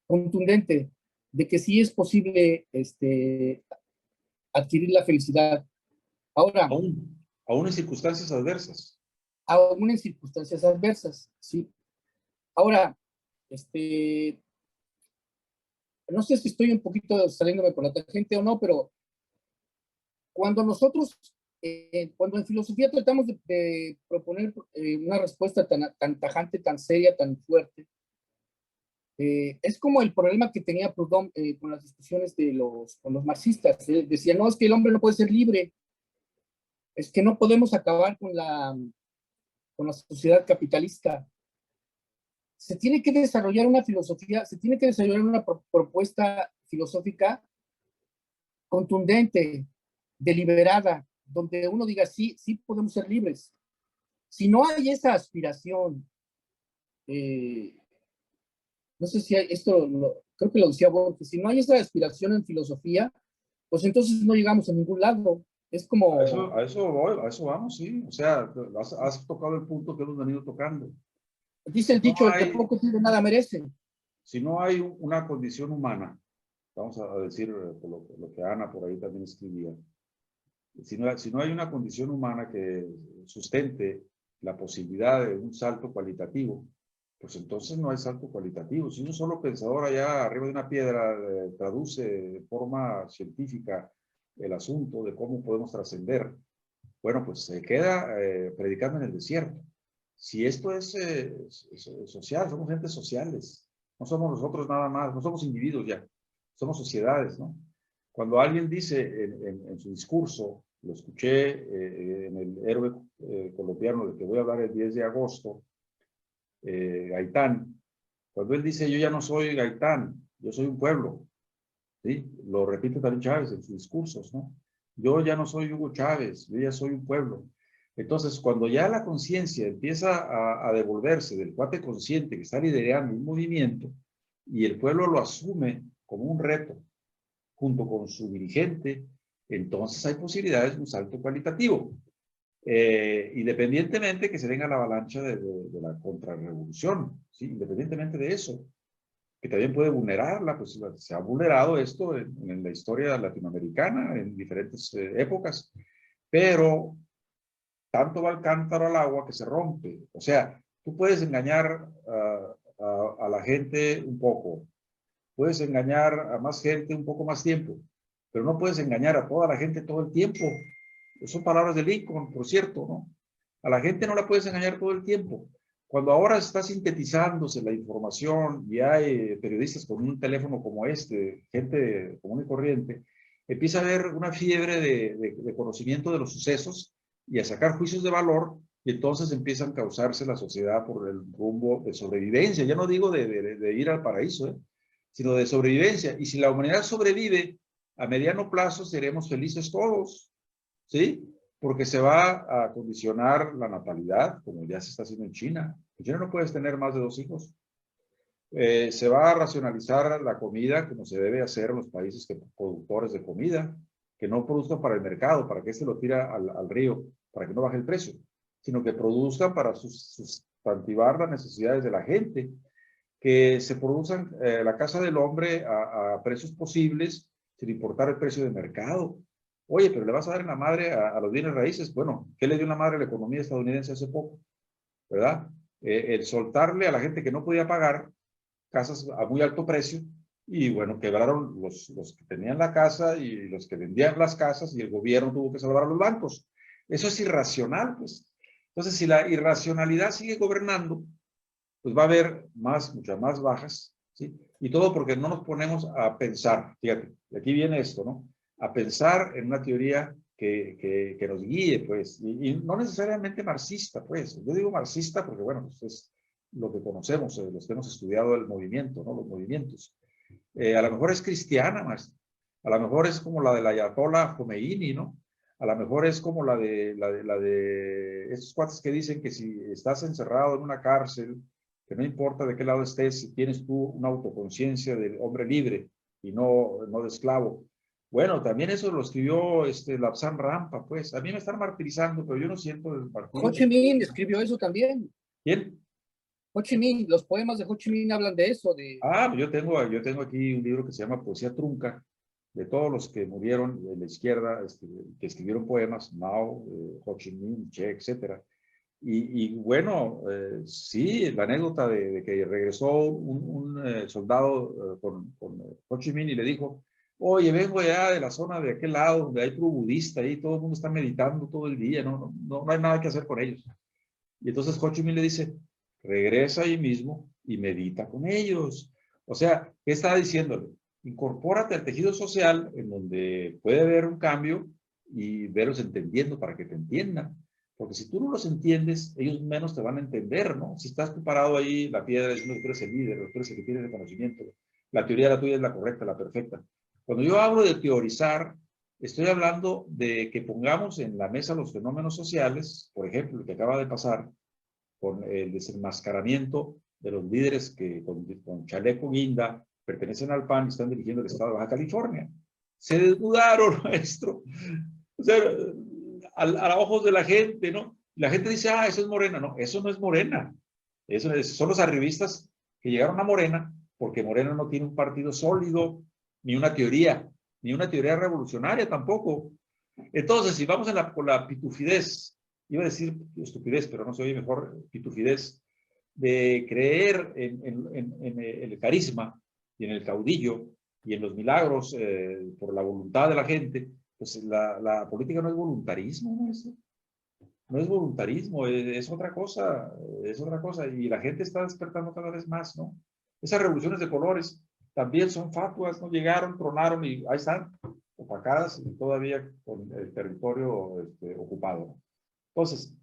contundente, de que sí es posible adquirir la felicidad. Ahora, aún en circunstancias adversas. Aún en circunstancias adversas, sí. Ahora, no sé si estoy un poquito saliéndome por la tangente o no, pero cuando nosotros, cuando en filosofía tratamos de proponer una respuesta tan tajante, tan seria, tan fuerte, Es como el problema que tenía Proudhon con las discusiones con los marxistas. Decía, no, es que el hombre no puede ser libre, es que no podemos acabar con la sociedad capitalista. Se tiene que desarrollar una filosofía, se tiene que desarrollar una propuesta filosófica contundente, deliberada, donde uno diga, sí, sí podemos ser libres. Si no hay esa aspiración, no sé si hay, creo que lo decía Borges, si no hay esa aspiración en filosofía, pues entonces no llegamos a ningún lado. Es como... A eso vamos, sí. O sea, has tocado el punto que hemos venido tocando. Dice el dicho, el que poco tiene nada merece. Si no hay una condición humana, vamos a decir lo que Ana por ahí también escribía, si no hay una condición humana que sustente la posibilidad de un salto cualitativo, pues entonces no hay salto cualitativo. Si un solo pensador allá arriba de una piedra traduce de forma científica el asunto de cómo podemos trascender, bueno, pues se queda predicando en el desierto. Si esto es social, somos gentes sociales, no somos nosotros nada más, no somos individuos ya, somos sociedades, ¿no? Cuando alguien dice en su discurso, lo escuché en el héroe colombiano del que voy a hablar el 10 de agosto, Gaitán, cuando él dice, yo ya no soy Gaitán, yo soy un pueblo, ¿sí? Lo repite también Chávez en sus discursos, ¿no? Yo ya no soy Hugo Chávez, yo ya soy un pueblo. Entonces, cuando ya la conciencia empieza a devolverse del cuate consciente que está liderando un movimiento y el pueblo lo asume como un reto junto con su dirigente, entonces hay posibilidades de un salto cualitativo. Independientemente que se venga la avalancha de la contrarrevolución, ¿sí? Independientemente de eso, que también puede vulnerarla, pues se ha vulnerado esto en la historia latinoamericana en diferentes épocas, pero tanto va el cántaro al agua que se rompe. O sea, tú puedes engañar a la gente un poco, puedes engañar a más gente un poco más tiempo, pero no puedes engañar a toda la gente todo el tiempo. Son palabras de Lincoln, por cierto, ¿no? A la gente no la puedes engañar todo el tiempo. Cuando ahora está sintetizándose la información y hay periodistas con un teléfono como este, gente común y corriente, empieza a haber una fiebre de conocimiento de los sucesos y a sacar juicios de valor, y entonces empiezan a causarse la sociedad por el rumbo de sobrevivencia. Ya no digo de ir al paraíso, sino de sobrevivencia. Y si la humanidad sobrevive, a mediano plazo seremos felices todos, ¿sí? Porque se va a condicionar la natalidad, como ya se está haciendo en China. En China no puedes tener más de 2 hijos. Se va a racionalizar la comida, como se debe hacer en los países productores de comida, que no produzcan para el mercado, para que se lo tira al río, para que no baje el precio, sino que produzcan para sustantivar las necesidades de la gente, que se produzcan la casa del hombre a precios posibles, sin importar el precio de mercado. Oye, pero le vas a dar en la madre a los bienes raíces. Bueno, ¿qué le dio la madre a la economía estadounidense hace poco? ¿Verdad? El soltarle a la gente que no podía pagar casas a muy alto precio, y bueno, quebraron los que tenían la casa y los que vendían las casas, y el gobierno tuvo que salvar a los bancos. Eso es irracional, pues. Entonces, si la irracionalidad sigue gobernando, pues va a haber muchas más bajas, ¿sí? Y todo porque no nos ponemos a pensar, fíjate, de aquí viene esto, ¿no? A pensar en una teoría que nos guíe, pues, y no necesariamente marxista, pues. Yo digo marxista porque, bueno, pues es lo que conocemos, los que hemos estudiado el movimiento, ¿no? Los movimientos. A lo mejor es cristiana, más. A lo mejor es como la del Ayatollah Khomeini, ¿no? A lo mejor es como la de estos cuates que dicen que si estás encerrado en una cárcel, que no importa de qué lado estés, si tienes tú una autoconciencia de hombre libre y no de esclavo. Bueno, también eso lo escribió Lapsan Rampa, pues. A mí me están martirizando, pero yo no siento el martirio. Ho Chi Minh escribió eso también. ¿Quién? Ho Chi Minh, los poemas de Ho Chi Minh hablan de eso. Yo tengo aquí un libro que se llama Poesía Trunca, de todos los que murieron de la izquierda, que escribieron poemas, Mao, Ho Chi Minh, Che, etc. Y bueno, sí, la anécdota de que regresó un soldado con Ho Chi Minh y le dijo, oye, vengo ya de la zona de aquel lado donde hay puro budista, ahí todo el mundo está meditando todo el día, no hay nada que hacer con ellos. Y entonces Ho Chi Minh le dice, regresa ahí mismo y medita con ellos. O sea, ¿qué estaba diciéndole? Incorpórate al tejido social en donde puede haber un cambio y verlos entendiendo para que te entiendan. Porque si tú no los entiendes, ellos menos te van a entender, ¿no? Si estás tú parado ahí, la piedra diciendo que tú eres el líder, tú eres el que tiene el conocimiento, la teoría la tuya es la correcta, la perfecta. Cuando yo hablo de teorizar, estoy hablando de que pongamos en la mesa los fenómenos sociales, por ejemplo, el que acaba de pasar con el desenmascaramiento de los líderes que con chaleco guinda pertenecen al PAN y están dirigiendo el estado de Baja California. Se desnudaron, maestro. O sea, a ojos de la gente, ¿no? La gente dice, ah, eso es Morena. No, eso no es Morena. Son los arribistas que llegaron a Morena porque Morena no tiene un partido sólido, ni una teoría revolucionaria tampoco. Entonces, si vamos con la pitufidez, iba a decir estupidez, pero no se oye mejor, pitufidez, de creer en el carisma y en el caudillo y en los milagros por la voluntad de la gente, pues la política no es voluntarismo, ¿no? No es voluntarismo, es otra cosa, y la gente está despertando cada vez más, ¿no? Esas revoluciones de colores también son fatuas, ¿no? Llegaron, tronaron y ahí están, opacadas y todavía con el territorio ocupado, ¿no? Entonces,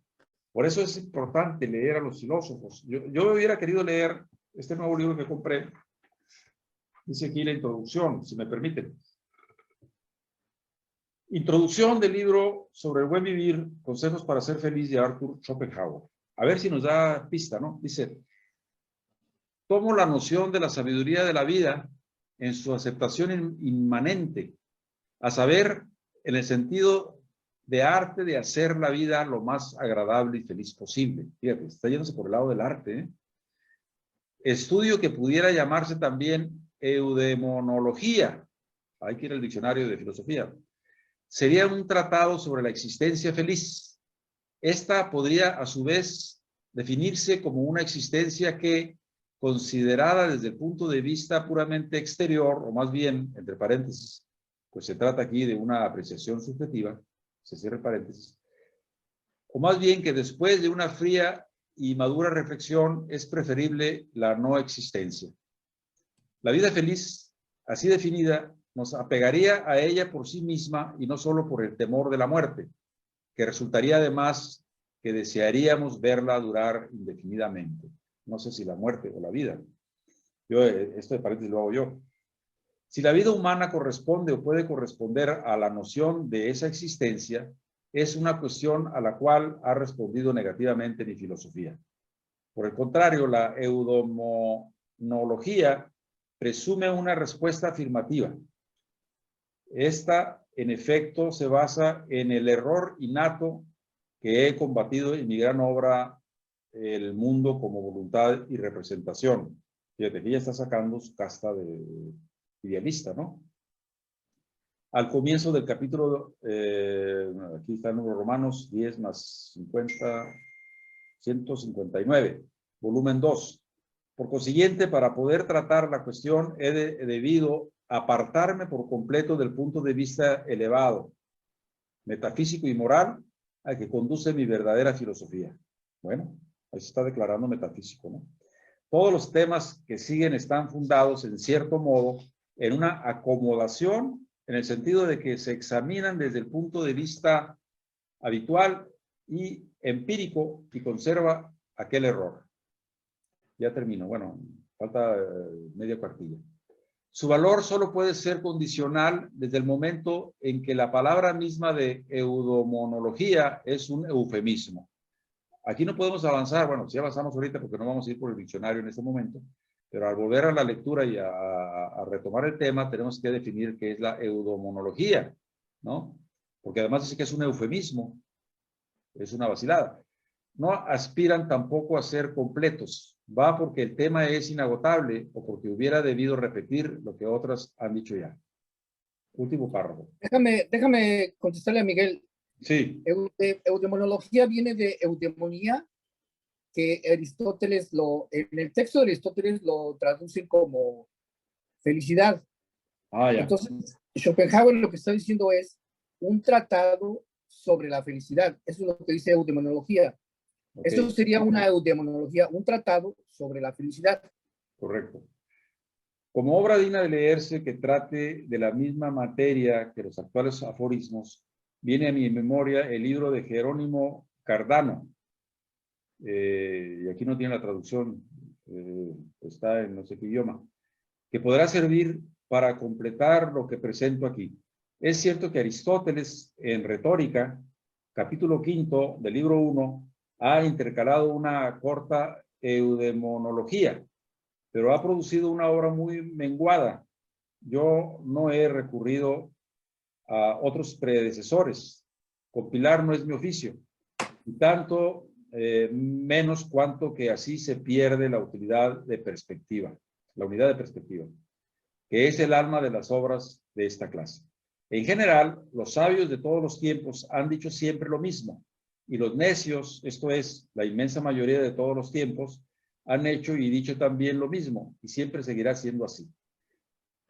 por eso es importante leer a los filósofos. Yo hubiera querido leer este nuevo libro que compré. Dice aquí la introducción, si me permiten. Introducción del libro sobre el buen vivir, consejos para ser feliz de Arthur Schopenhauer. A ver si nos da pista, ¿no? Dice, tomo la noción de la sabiduría de la vida en su aceptación inmanente, a saber, en el sentido de arte de hacer la vida lo más agradable y feliz posible. Fíjate, está yéndose por el lado del arte, ¿eh? Estudio que pudiera llamarse también eudemonología. Hay que ir al diccionario de filosofía. Sería un tratado sobre la existencia feliz. Esta podría, a su vez, definirse como una existencia que, considerada desde el punto de vista puramente exterior, o más bien, entre paréntesis, pues se trata aquí de una apreciación subjetiva, se cierra paréntesis, o más bien que después de una fría y madura reflexión es preferible la no existencia. La vida feliz, así definida, nos apegaría a ella por sí misma y no solo por el temor de la muerte, que resultaría además que desearíamos verla durar indefinidamente. No sé si la muerte o la vida. Esto de paréntesis lo hago yo. Si la vida humana corresponde o puede corresponder a la noción de esa existencia, es una cuestión a la cual ha respondido negativamente mi filosofía. Por el contrario, la eudemonología presume una respuesta afirmativa. Esta, en efecto, se basa en el error innato que he combatido en mi gran obra El mundo como voluntad y representación. Fíjate, aquí ya está sacando su casta de idealista, ¿no? Al comienzo del capítulo, aquí está el número Romanos 10 más 50, 159, volumen 2. Por consiguiente, para poder tratar la cuestión, he debido apartarme por completo del punto de vista elevado, metafísico y moral, al que conduce mi verdadera filosofía. Bueno, ahí se está declarando metafísico, ¿no? Todos los temas que siguen están fundados, en cierto modo, en una acomodación, en el sentido de que se examinan desde el punto de vista habitual y empírico y conserva aquel error. Ya termino. Bueno, falta media cuartilla. Su valor solo puede ser condicional desde el momento en que la palabra misma de eudemonología es un eufemismo. Aquí no podemos avanzar, bueno, sí avanzamos ahorita porque no vamos a ir por el diccionario en este momento, pero al volver a la lectura y a retomar el tema, tenemos que definir qué es la eudemonología, ¿no? Porque además dice que es un eufemismo, es una vacilada. No aspiran tampoco a ser completos, va porque el tema es inagotable o porque hubiera debido repetir lo que otras han dicho ya. Último párrafo. Déjame contestarle a Miguel. Sí. Eudemonología viene de eudemonía, que Aristóteles en el texto de Aristóteles lo traducen como felicidad. Ah, ya. Entonces, Schopenhauer lo que está diciendo es un tratado sobre la felicidad. Eso es lo que dice eudemonología. Okay. Esto sería una eudemonología, un tratado sobre la felicidad. Correcto. Como obra digna de leerse que trate de la misma materia que los actuales aforismos, viene a mi memoria el libro de Jerónimo Cardano. Y aquí no tiene la traducción, está en no sé qué idioma, que podrá servir para completar lo que presento aquí. Es cierto que Aristóteles, en Retórica, capítulo 5 del libro 1, ha intercalado una corta eudemonología, pero ha producido una obra muy menguada. Yo no he recurrido a otros predecesores. Compilar no es mi oficio. Y tanto menos cuanto que así se pierde la utilidad de perspectiva, la unidad de perspectiva, que es el alma de las obras de esta clase. En general, los sabios de todos los tiempos han dicho siempre lo mismo, y los necios, esto es, la inmensa mayoría de todos los tiempos, han hecho y dicho también lo mismo, y siempre seguirá siendo así.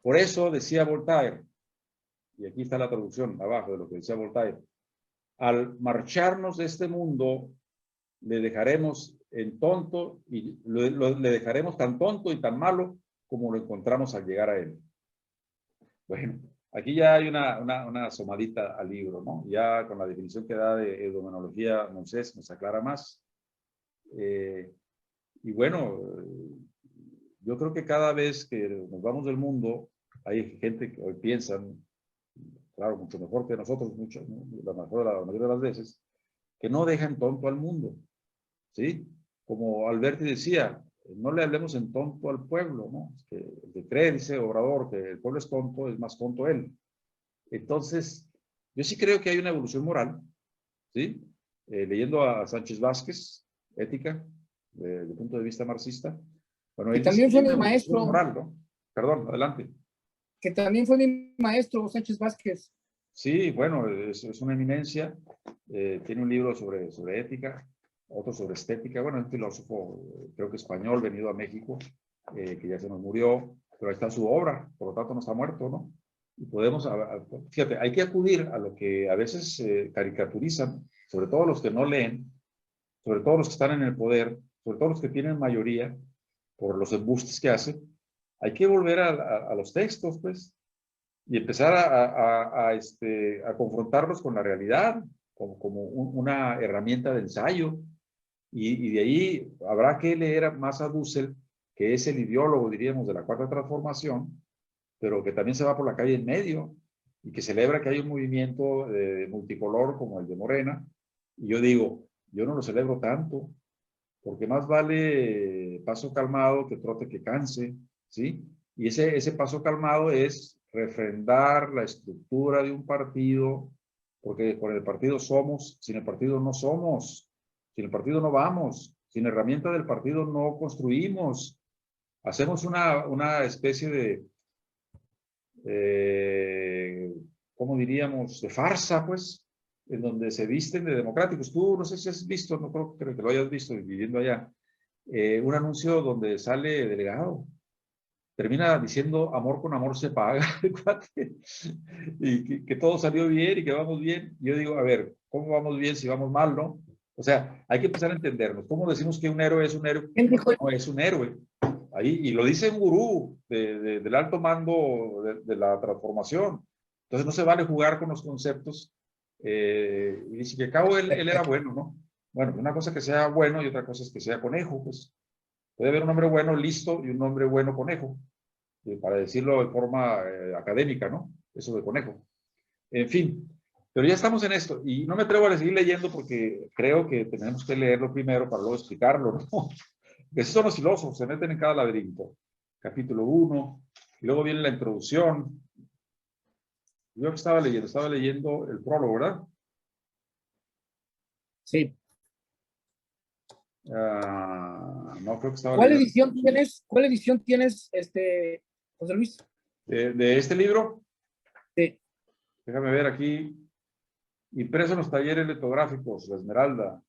Por eso decía Voltaire, y aquí está la traducción abajo de lo que decía Voltaire, al marcharnos de este mundo, le dejaremos en tonto, y le dejaremos tan tonto y tan malo como lo encontramos al llegar a él. Bueno, aquí ya hay una asomadita al libro, ¿no? Ya con la definición que da de eudemonología, Moisés nos aclara más. Y bueno, yo creo que cada vez que nos vamos del mundo, hay gente que hoy piensan, claro, mucho mejor que nosotros, mucho, ¿no? La mayoría de las veces, que no dejan tonto al mundo, ¿sí? Como Alberti decía, no le hablemos en tonto al pueblo, ¿no? Que el que cree, dice Obrador, que el pueblo es tonto, es más tonto él. Entonces, yo sí creo que hay una evolución moral, ¿sí? Leyendo a Sánchez Vázquez, Ética, desde el punto de vista marxista, bueno, Que él dice también que fue hay una mi evolución maestro, moral, ¿no? Perdón, adelante. que también fue mi maestro, Sánchez Vázquez. Sí, bueno, es una eminencia, tiene un libro sobre ética, otro sobre estética, bueno, es un filósofo, creo que español, venido a México, que ya se nos murió, pero ahí está su obra, por lo tanto no está muerto, ¿no? Y podemos, fíjate, hay que acudir a lo que a veces caricaturizan, sobre todo los que no leen, sobre todo los que están en el poder, sobre todo los que tienen mayoría, por los embustes que hacen, hay que volver a los textos, pues, y empezar a confrontarlos con la realidad, como una herramienta de ensayo. Y de ahí habrá que leer más a Dussel, que es el ideólogo, diríamos, de la Cuarta Transformación, pero que también se va por la calle en medio y que celebra que hay un movimiento multicolor como el de Morena. Y yo digo, yo no lo celebro tanto, porque más vale paso calmado que trote que canse, ¿sí? Y ese paso calmado es refrendar la estructura de un partido, porque con el partido somos, sin el partido no somos, sin el partido no vamos, sin herramienta del partido no construimos. Hacemos una especie de, ¿cómo diríamos?, de farsa, pues, en donde se visten de democráticos. Tú no sé si has visto, no creo que lo hayas visto viviendo allá, un anuncio donde sale delegado. Termina diciendo amor con amor se paga, y que todo salió bien y que vamos bien. Yo digo, a ver, ¿cómo vamos bien si vamos mal, no? O sea, hay que empezar a entendernos. ¿Cómo decimos que un héroe es un héroe? ¿Quién dijo? No es un héroe. Ahí, y lo dice un gurú del alto mando de la transformación. Entonces no se vale jugar con los conceptos. Y dice que al cabo él era bueno, ¿no? Bueno, una cosa es que sea bueno y otra cosa es que sea conejo, pues. Puede haber un hombre bueno listo y un hombre bueno conejo, para decirlo de forma académica, ¿no? Eso de conejo. En fin, pero ya estamos en esto y no me atrevo a seguir leyendo porque creo que tenemos que leerlo primero para luego explicarlo, ¿no? Esos son los filósofos, se meten en cada laberinto. Capítulo 1, y luego viene la introducción. Yo que estaba leyendo el prólogo, ¿verdad? Sí. No, creo que estaba ¿Cuál leyendo. edición tienes? ¿Cuál edición tienes, José Luis? De este libro, Sí. déjame ver aquí, impreso en los talleres litográficos, La Esmeralda.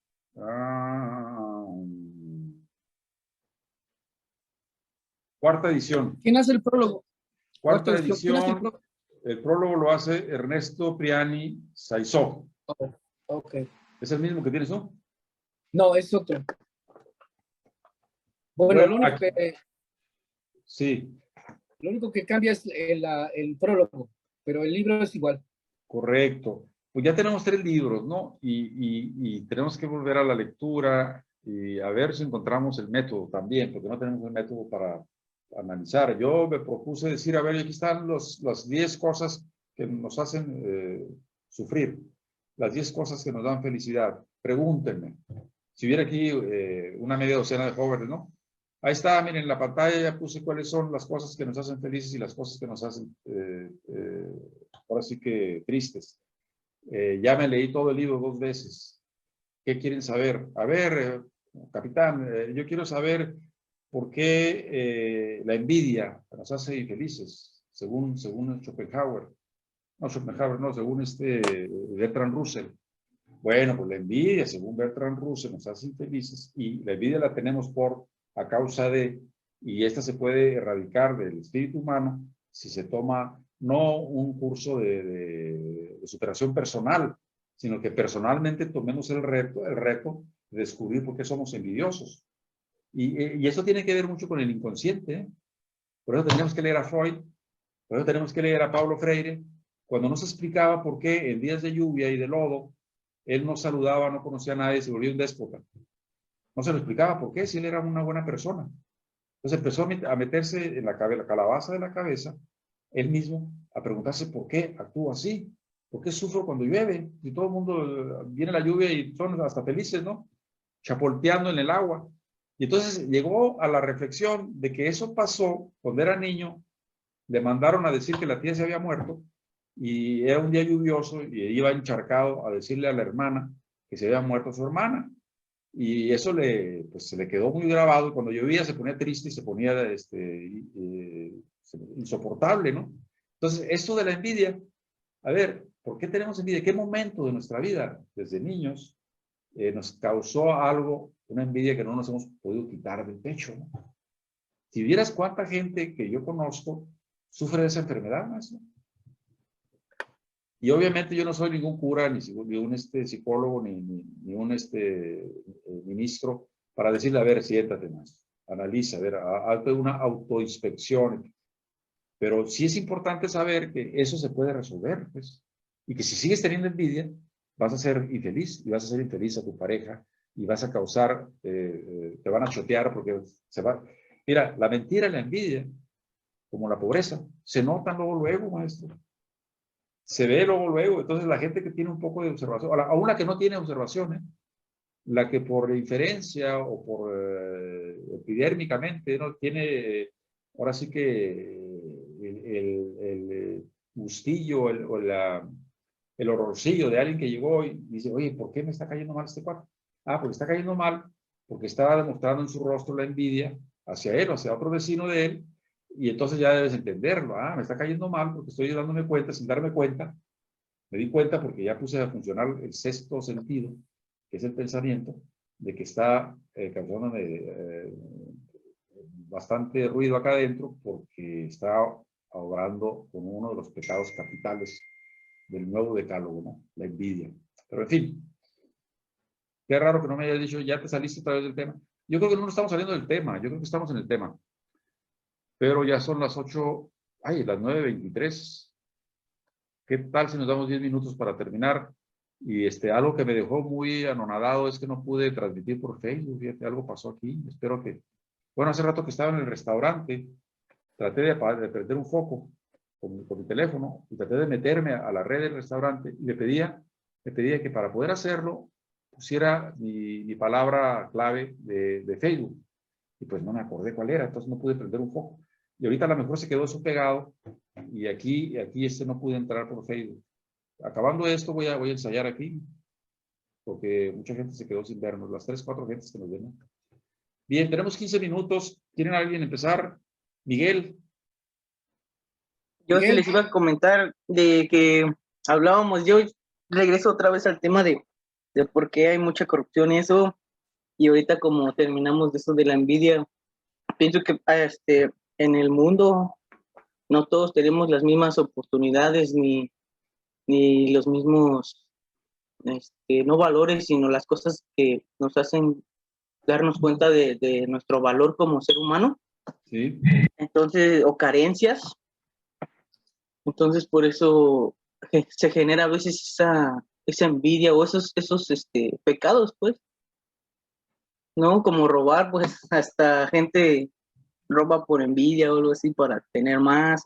Cuarta edición. ¿Quién hace el prólogo? Cuarta Cuarta edición. ¿Quién hace el edición. prólogo? El prólogo lo hace Ernesto Priani Saizó. Oh, ok. ¿Es el mismo que tienes tú? No, es otro. Bueno, Bueno, lo único aquí, que... sí. Lo único que cambia es el prólogo, pero el libro es igual. Correcto. Pues ya tenemos 3 libros, ¿no? Y tenemos que volver a la lectura y a ver si encontramos el método también, porque no tenemos el método para analizar. Yo me propuse decir, a ver, aquí están las 10 cosas que nos hacen sufrir, las 10 cosas que nos dan felicidad. Pregúntenme. Si hubiera aquí una media docena de jóvenes, ¿no? Ahí está, miren, en la pantalla ya puse cuáles son las cosas que nos hacen felices y las cosas que nos hacen, ahora sí que tristes. Ya me leí todo el libro 2 veces. ¿Qué quieren saber? A ver, capitán, yo quiero saber por qué la envidia nos hace infelices, según Schopenhauer. No, Schopenhauer, no, según Bertrand Russell. Bueno, pues la envidia, según Bertrand Russell, nos hace infelices y la envidia la tenemos a causa de, y esta se puede erradicar del espíritu humano si se toma no un curso de superación personal, sino que personalmente tomemos el reto de descubrir por qué somos envidiosos. Y eso tiene que ver mucho con el inconsciente, ¿eh? Por eso tenemos que leer a Freud, por eso tenemos que leer a Paulo Freire, cuando nos explicaba por qué en días de lluvia y de lodo, él no saludaba, no conocía a nadie, se volvió un déspota. No se lo explicaba por qué, si él era una buena persona. Entonces empezó a meterse en la calabaza de la cabeza, él mismo, a preguntarse por qué actúa así, por qué sufro cuando llueve, y todo el mundo viene la lluvia y son hasta felices, ¿no? Chapolteando en el agua. Y entonces llegó a la reflexión de que eso pasó cuando era niño, le mandaron a decir que la tía se había muerto, y era un día lluvioso, y iba encharcado a decirle a la hermana que se había muerto su hermana. Y eso pues, se le quedó muy grabado. Cuando llovía se ponía triste y se ponía insoportable, ¿no? Entonces, esto de la envidia, a ver, ¿por qué tenemos envidia? ¿Qué momento de nuestra vida, desde niños, nos causó algo, una envidia que no nos hemos podido quitar del pecho, ¿no? Si vieras cuánta gente que yo conozco sufre de esa enfermedad, maestro. Y obviamente yo no soy ningún cura, ni un psicólogo, ni un ministro, para decirle, a ver, siéntate más, analiza, a ver, hazte una autoinspección. Pero sí es importante saber que eso se puede resolver, pues. Y que si sigues teniendo envidia, vas a ser infeliz, y vas a ser infeliz a tu pareja, y vas a causar, te van a chotear porque se va. Mira, la mentira y la envidia, como la pobreza, se notan luego, maestro. Se ve luego. Entonces la gente que tiene un poco de observación, aún la que no tiene observaciones, la que por inferencia o por epidérmicamente no tiene, ahora sí que el gustillo, el horrorcillo de alguien que llegó y dice, oye, ¿por qué me está cayendo mal este cuarto? Ah, porque está cayendo mal, porque está demostrando en su rostro la envidia hacia él o hacia otro vecino de él. Y entonces ya debes entenderlo. Ah, me está cayendo mal porque estoy dándome cuenta, sin darme cuenta. Me di cuenta porque ya puse a funcionar el sexto sentido, que es el pensamiento, de que está causándome bastante ruido acá adentro porque está obrando con uno de los pecados capitales del nuevo decálogo, ¿no? La envidia. Pero en fin, qué raro que no me hayas dicho, ya te saliste otra vez del tema. Yo creo que no estamos saliendo del tema, yo creo que estamos en el tema. Pero ya son las 8, las 9:23. ¿Qué tal si nos damos 10 minutos para terminar? Y algo que me dejó muy anonadado es que no pude transmitir por Facebook. Fíjate, algo pasó aquí. Espero que... Bueno, hace rato que estaba en el restaurante, traté de prender un foco con mi teléfono y traté de meterme a la red del restaurante y le pedía que para poder hacerlo pusiera mi palabra clave de Facebook. Y pues no me acordé cuál era, entonces no pude prender un foco. Y ahorita a lo mejor se quedó eso pegado y aquí no pude entrar por Facebook. Acabando esto voy a ensayar aquí porque mucha gente se quedó sin vernos, las 3, 4 gentes que nos ven. Bien, tenemos 15 minutos. ¿Quieren alguien empezar? Miguel. Yo sí les iba a comentar de que hablábamos, yo regreso otra vez al tema de por qué hay mucha corrupción y eso, y ahorita como terminamos de eso de la envidia, pienso que en el mundo no todos tenemos las mismas oportunidades ni los mismos no valores, sino las cosas que nos hacen darnos cuenta de nuestro valor como ser humano. Sí. Entonces, o carencias. Entonces, por eso se genera a veces esa envidia o esos pecados, pues, ¿no? Como robar, pues, hasta gente roba por envidia o algo así para tener más.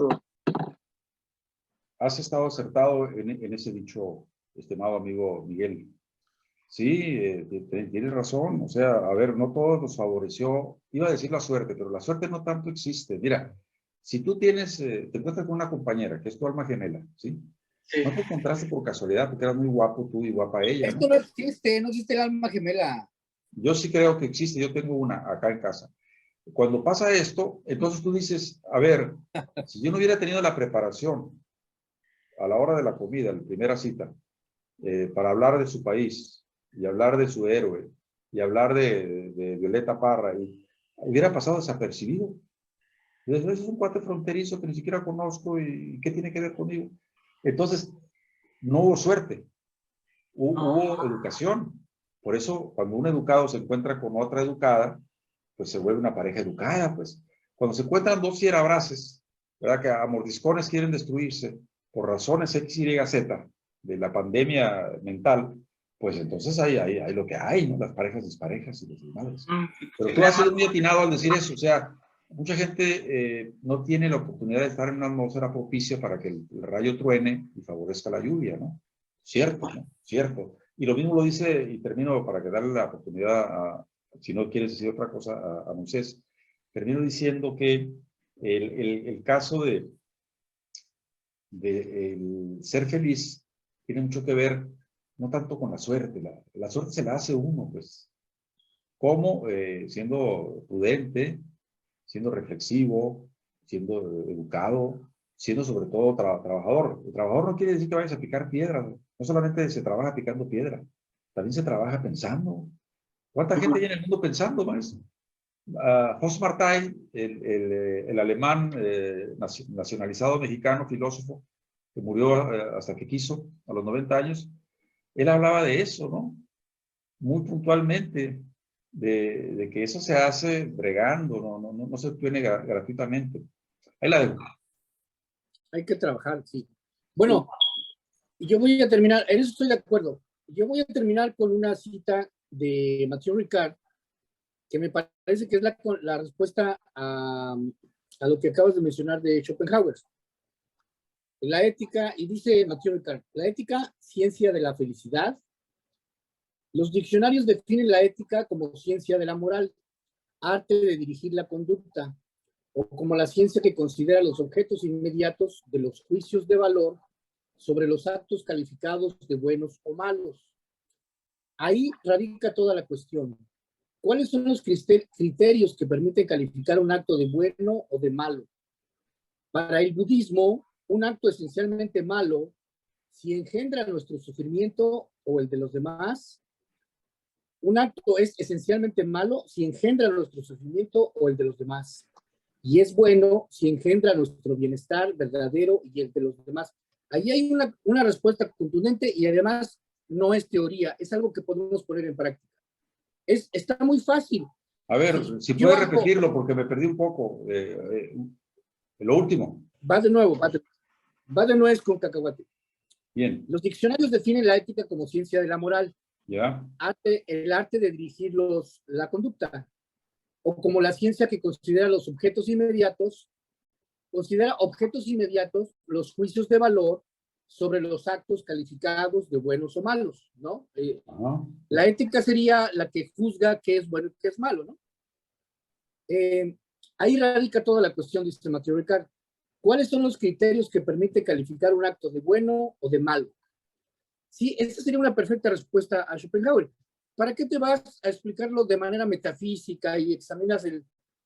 Has estado acertado en ese dicho, estimado amigo Miguel. Sí, tienes razón. O sea, a ver, no todos nos favoreció. Iba a decir la suerte, pero la suerte no tanto existe. Mira, si tú tienes, te encuentras con una compañera que es tu alma gemela, ¿sí? Sí. No te encontraste por casualidad porque eras muy guapo tú y guapa ella, Esto ¿no? no existe el alma gemela. Yo sí creo que existe. Yo tengo una acá en casa. Cuando pasa esto, entonces tú dices, a ver, si yo no hubiera tenido la preparación a la hora de la comida, la primera cita, para hablar de su país y hablar de su héroe y hablar de Violeta Parra, y hubiera pasado desapercibido. Entonces, es un cuate fronterizo que ni siquiera conozco y ¿qué tiene que ver conmigo? Entonces, no hubo suerte, hubo educación. Por eso, cuando un educado se encuentra con otra educada, pues se vuelve una pareja educada, pues. Cuando se encuentran dos fierabraces, ¿verdad? Que a mordiscones quieren destruirse por razones X, Y, Z de la pandemia mental, pues entonces hay lo que hay, ¿no? Las parejas desparejas y los demás. Pero tú has sido muy atinado al decir eso, o sea, mucha gente no tiene la oportunidad de estar en una atmósfera propicia para que el rayo truene y favorezca la lluvia, ¿no? Cierto, ¿no? Cierto. Y lo mismo lo dice, y termino para que darle la oportunidad si no quieres decir otra cosa, a Moisés, termino diciendo que el caso de el ser feliz tiene mucho que ver, no tanto con la suerte, la suerte se la hace uno, pues, como siendo prudente, siendo reflexivo, siendo educado, siendo sobre todo trabajador. El trabajador no quiere decir que vayas a picar piedras, no solamente se trabaja picando piedra, también se trabaja pensando. ¿Cuánta gente hay en el mundo pensando, maestro? Hans Martin, el alemán nacionalizado mexicano, filósofo, que murió hasta que quiso, a los 90 años, él hablaba de eso, ¿no? Muy puntualmente, de que eso se hace bregando, no se obtiene gratuitamente. Ahí la dejo. Hay que trabajar, sí. Bueno, yo voy a terminar, en eso estoy de acuerdo. Yo voy a terminar con una cita de Mathieu Ricard, que me parece que es la respuesta a lo que acabas de mencionar de Schopenhauer. La ética, y dice Mathieu Ricard, la ética, ciencia de la felicidad. Los diccionarios definen la ética como ciencia de la moral, arte de dirigir la conducta, o como la ciencia que considera los objetos inmediatos de los juicios de valor sobre los actos calificados de buenos o malos. Ahí radica toda la cuestión. ¿Cuáles son los criterios que permiten calificar un acto de bueno o de malo? Para el budismo, un acto esencialmente malo, si engendra nuestro sufrimiento o el de los demás, un acto es esencialmente malo si engendra nuestro sufrimiento o el de los demás. Y es bueno si engendra nuestro bienestar verdadero y el de los demás. Ahí hay una respuesta contundente y además no es teoría, es algo que podemos poner en práctica. Está muy fácil. A ver, si puedes repetirlo porque me perdí un poco. Lo último. Va de nuevo con cacahuate. Bien. Los diccionarios definen la ética como ciencia de la moral. Ya. El arte de dirigir la conducta. O como la ciencia que considera los objetos inmediatos, considera objetos inmediatos los juicios de valor sobre los actos calificados de buenos o malos, ¿no? La ética sería la que juzga qué es bueno y qué es malo, ¿no? Ahí radica toda la cuestión, dice Mathieu Ricard. ¿Cuáles son los criterios que permiten calificar un acto de bueno o de malo? Sí, esa sería una perfecta respuesta a Schopenhauer. ¿Para qué te vas a explicarlo de manera metafísica y examinas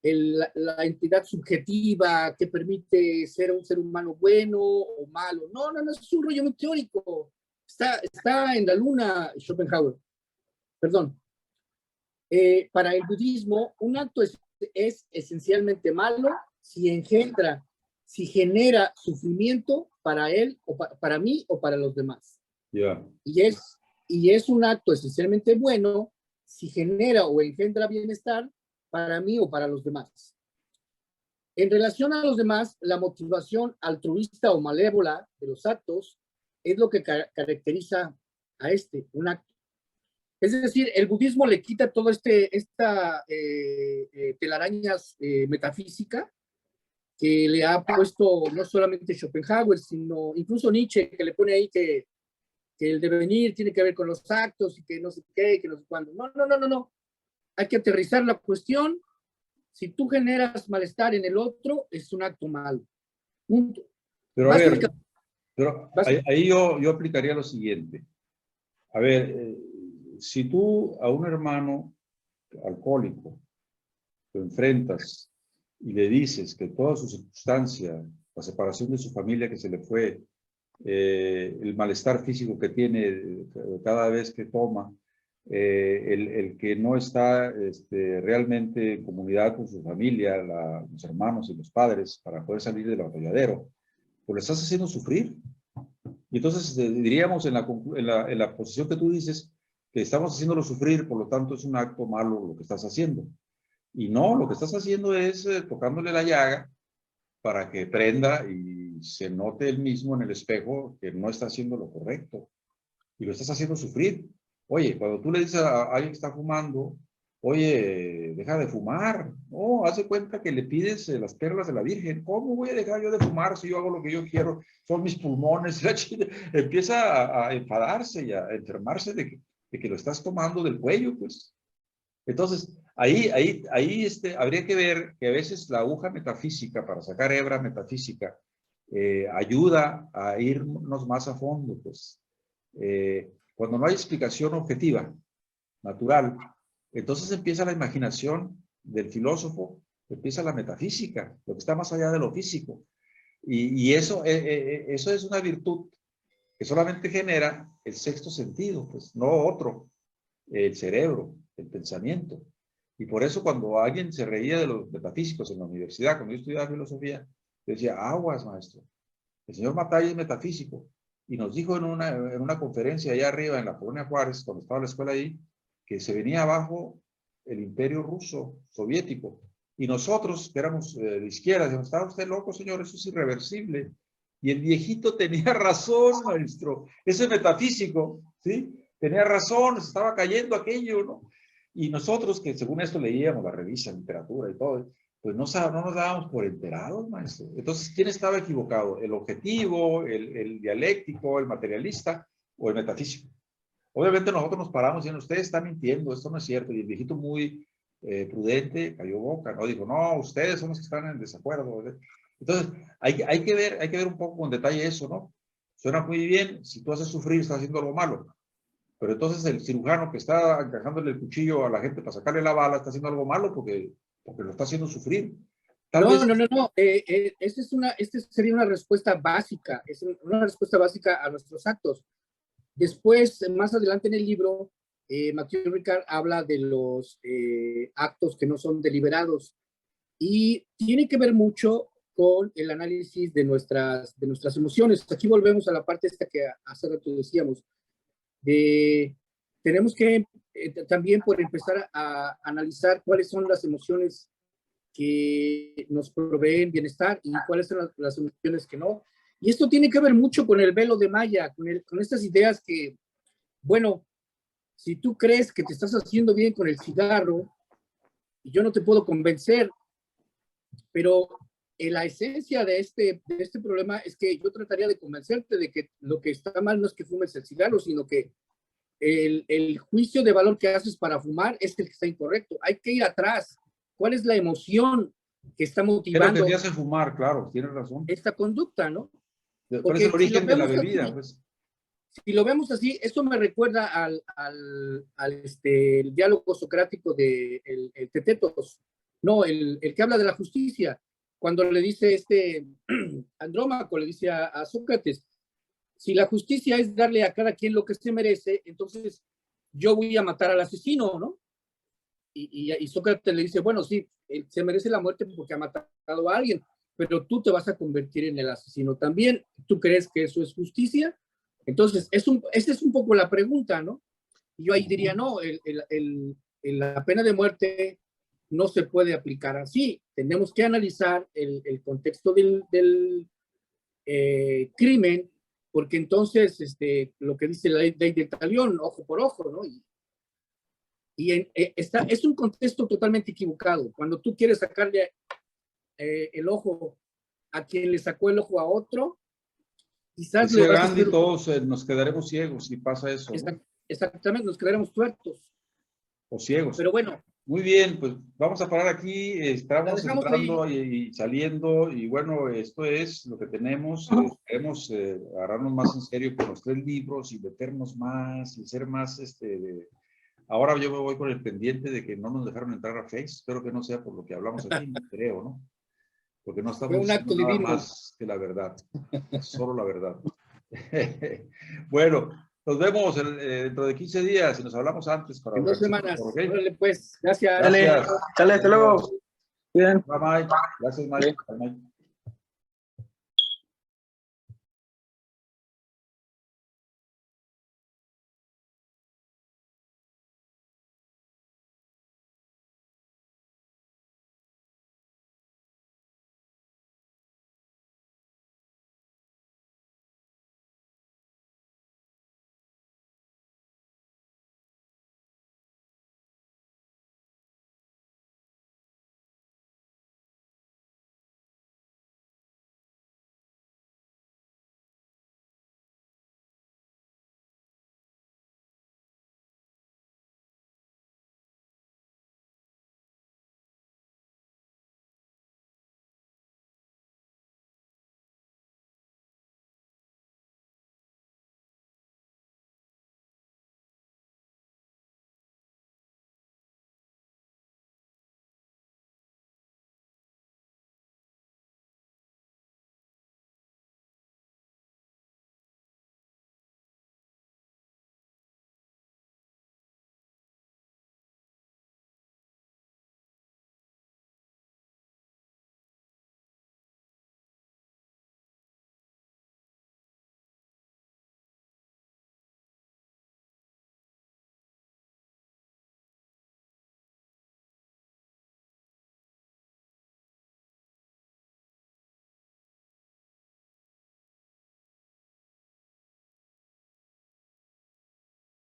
la entidad subjetiva que permite ser un ser humano bueno o malo? No, es un rollo muy teórico. Está en la luna Schopenhauer. Perdón. Para el budismo, un acto es esencialmente malo si genera sufrimiento para él, o para mí o para los demás. Yeah. Y es un acto esencialmente bueno si genera o engendra bienestar para mí o para los demás. En relación a los demás, la motivación altruista o malévola de los actos es lo que caracteriza a un acto. Es decir, el budismo le quita todo esta telarañas metafísica que le ha puesto no solamente Schopenhauer, sino incluso Nietzsche, que le pone ahí que el devenir tiene que ver con los actos y que no sé qué, que no sé cuándo. No. Hay que aterrizar la cuestión. Si tú generas malestar en el otro, es un acto malo. Punto. Pero a ver, ahí yo aplicaría lo siguiente. A ver, si tú a un hermano alcohólico lo enfrentas y le dices que toda su circunstancia, la separación de su familia que se le fue, el malestar físico que tiene cada vez que toma, el que no está realmente en comunidad con su familia, los hermanos y los padres para poder salir del atolladero, pues lo estás haciendo sufrir. Y entonces diríamos en la posición que tú dices que estamos haciéndolo sufrir, por lo tanto es un acto malo lo que estás haciendo. Y no, lo que estás haciendo es tocándole la llaga para que prenda y se note él mismo en el espejo que no está haciendo lo correcto. Y lo estás haciendo sufrir. Oye, cuando tú le dices a alguien que está fumando, oye, deja de fumar. No, haz de cuenta que le pides las perlas de la Virgen. ¿Cómo voy a dejar yo de fumar si yo hago lo que yo quiero? Son mis pulmones. Empieza a enfadarse y a enfermarse de que lo estás tomando del cuello, pues. Entonces, ahí habría que ver que a veces la aguja metafísica, para sacar hebra metafísica, ayuda a irnos más a fondo, pues. Cuando no hay explicación objetiva, natural, entonces empieza la imaginación del filósofo, empieza la metafísica, lo que está más allá de lo físico. Y eso es una virtud que solamente genera el sexto sentido, pues no otro, el cerebro, el pensamiento. Y por eso cuando alguien se reía de los metafísicos en la universidad, cuando yo estudiaba filosofía, yo decía, aguas, maestro, el señor Matalla es metafísico. Y nos dijo en una conferencia allá arriba en la Colonia Juárez, cuando estaba la escuela ahí, que se venía abajo el imperio ruso, soviético. Y nosotros, que éramos de izquierda, decíamos, ¿está usted loco, señor? Eso es irreversible. Y el viejito tenía razón, maestro. Eso es metafísico, ¿sí? Tenía razón, se estaba cayendo aquello, ¿no? Y nosotros, que según esto leíamos la revista, literatura y todo, pues no nos dábamos por enterados, maestro. Entonces, ¿quién estaba equivocado? ¿El objetivo, el dialéctico, el materialista o el metafísico? Obviamente nosotros nos paramos diciendo, ustedes están mintiendo, esto no es cierto. Y el viejito muy prudente cayó boca, ¿no? Dijo, no, ustedes son los que están en desacuerdo. Entonces, hay que ver un poco con detalle eso, ¿no? Suena muy bien, si tú haces sufrir, estás haciendo algo malo. Pero entonces el cirujano que está encajándole el cuchillo a la gente para sacarle la bala está haciendo algo malo porque lo está haciendo sufrir. No. Esta sería una respuesta básica, es una respuesta básica a nuestros actos. Después, más adelante en el libro, Mathieu Ricard habla de los actos que no son deliberados y tiene que ver mucho con el análisis de nuestras emociones. Aquí volvemos a la parte esta que hace rato decíamos. Tenemos que también por empezar a analizar cuáles son las emociones que nos proveen bienestar y cuáles son las emociones que no. Y esto tiene que ver mucho con el velo de Maya, con estas ideas que, bueno, si tú crees que te estás haciendo bien con el cigarro, yo no te puedo convencer, pero la esencia de este problema es que yo trataría de convencerte de que lo que está mal no es que fumes el cigarro, sino que el juicio de valor que haces para fumar es el que está incorrecto. Hay que ir atrás. ¿Cuál es la emoción que está motivando? Es lo que te hace fumar, claro, tienes razón. Esta conducta, ¿no? ¿Cuál es el origen de la bebida? Así, pues? Si lo vemos así, esto me recuerda al el diálogo socrático de el Tetetos, no, el que habla de la justicia, cuando le dice Andrómaco, le dice a Sócrates, si la justicia es darle a cada quien lo que se merece, entonces yo voy a matar al asesino, ¿no? Y Sócrates le dice, bueno, sí, él se merece la muerte porque ha matado a alguien, pero tú te vas a convertir en el asesino también. ¿Tú crees que eso es justicia? Entonces, esa es un poco la pregunta, ¿no? Yo ahí diría, no, la pena de muerte no se puede aplicar así. Tenemos que analizar el contexto del crimen, porque entonces lo que dice la ley de talión, ojo por ojo, ¿no? Es un contexto totalmente equivocado. Cuando tú quieres sacarle el ojo a quien le sacó el ojo a otro, quizás Decía le vas a Gandhi, hacer... todos nos quedaremos ciegos si pasa eso, ¿no? Exactamente, nos quedaremos tuertos. O ciegos. Pero bueno. Muy bien, pues vamos a parar aquí. Estamos entrando y saliendo, y bueno, esto es lo que tenemos. Queremos agarrarnos más en serio con los 3 libros y meternos más y ser más, Ahora yo me voy con el pendiente de que no nos dejaron entrar a Face. Espero que no sea por lo que hablamos aquí, creo, ¿no? Porque no estamos diciendo nada más que la verdad. Solo la verdad. Bueno, nos vemos dentro de 15 días y nos hablamos antes para en 2 semanas. ¿okay? Órale, pues. Gracias. Dale, hasta luego. Bien. Bye, Mike. Gracias, Mike. Bye, Mike.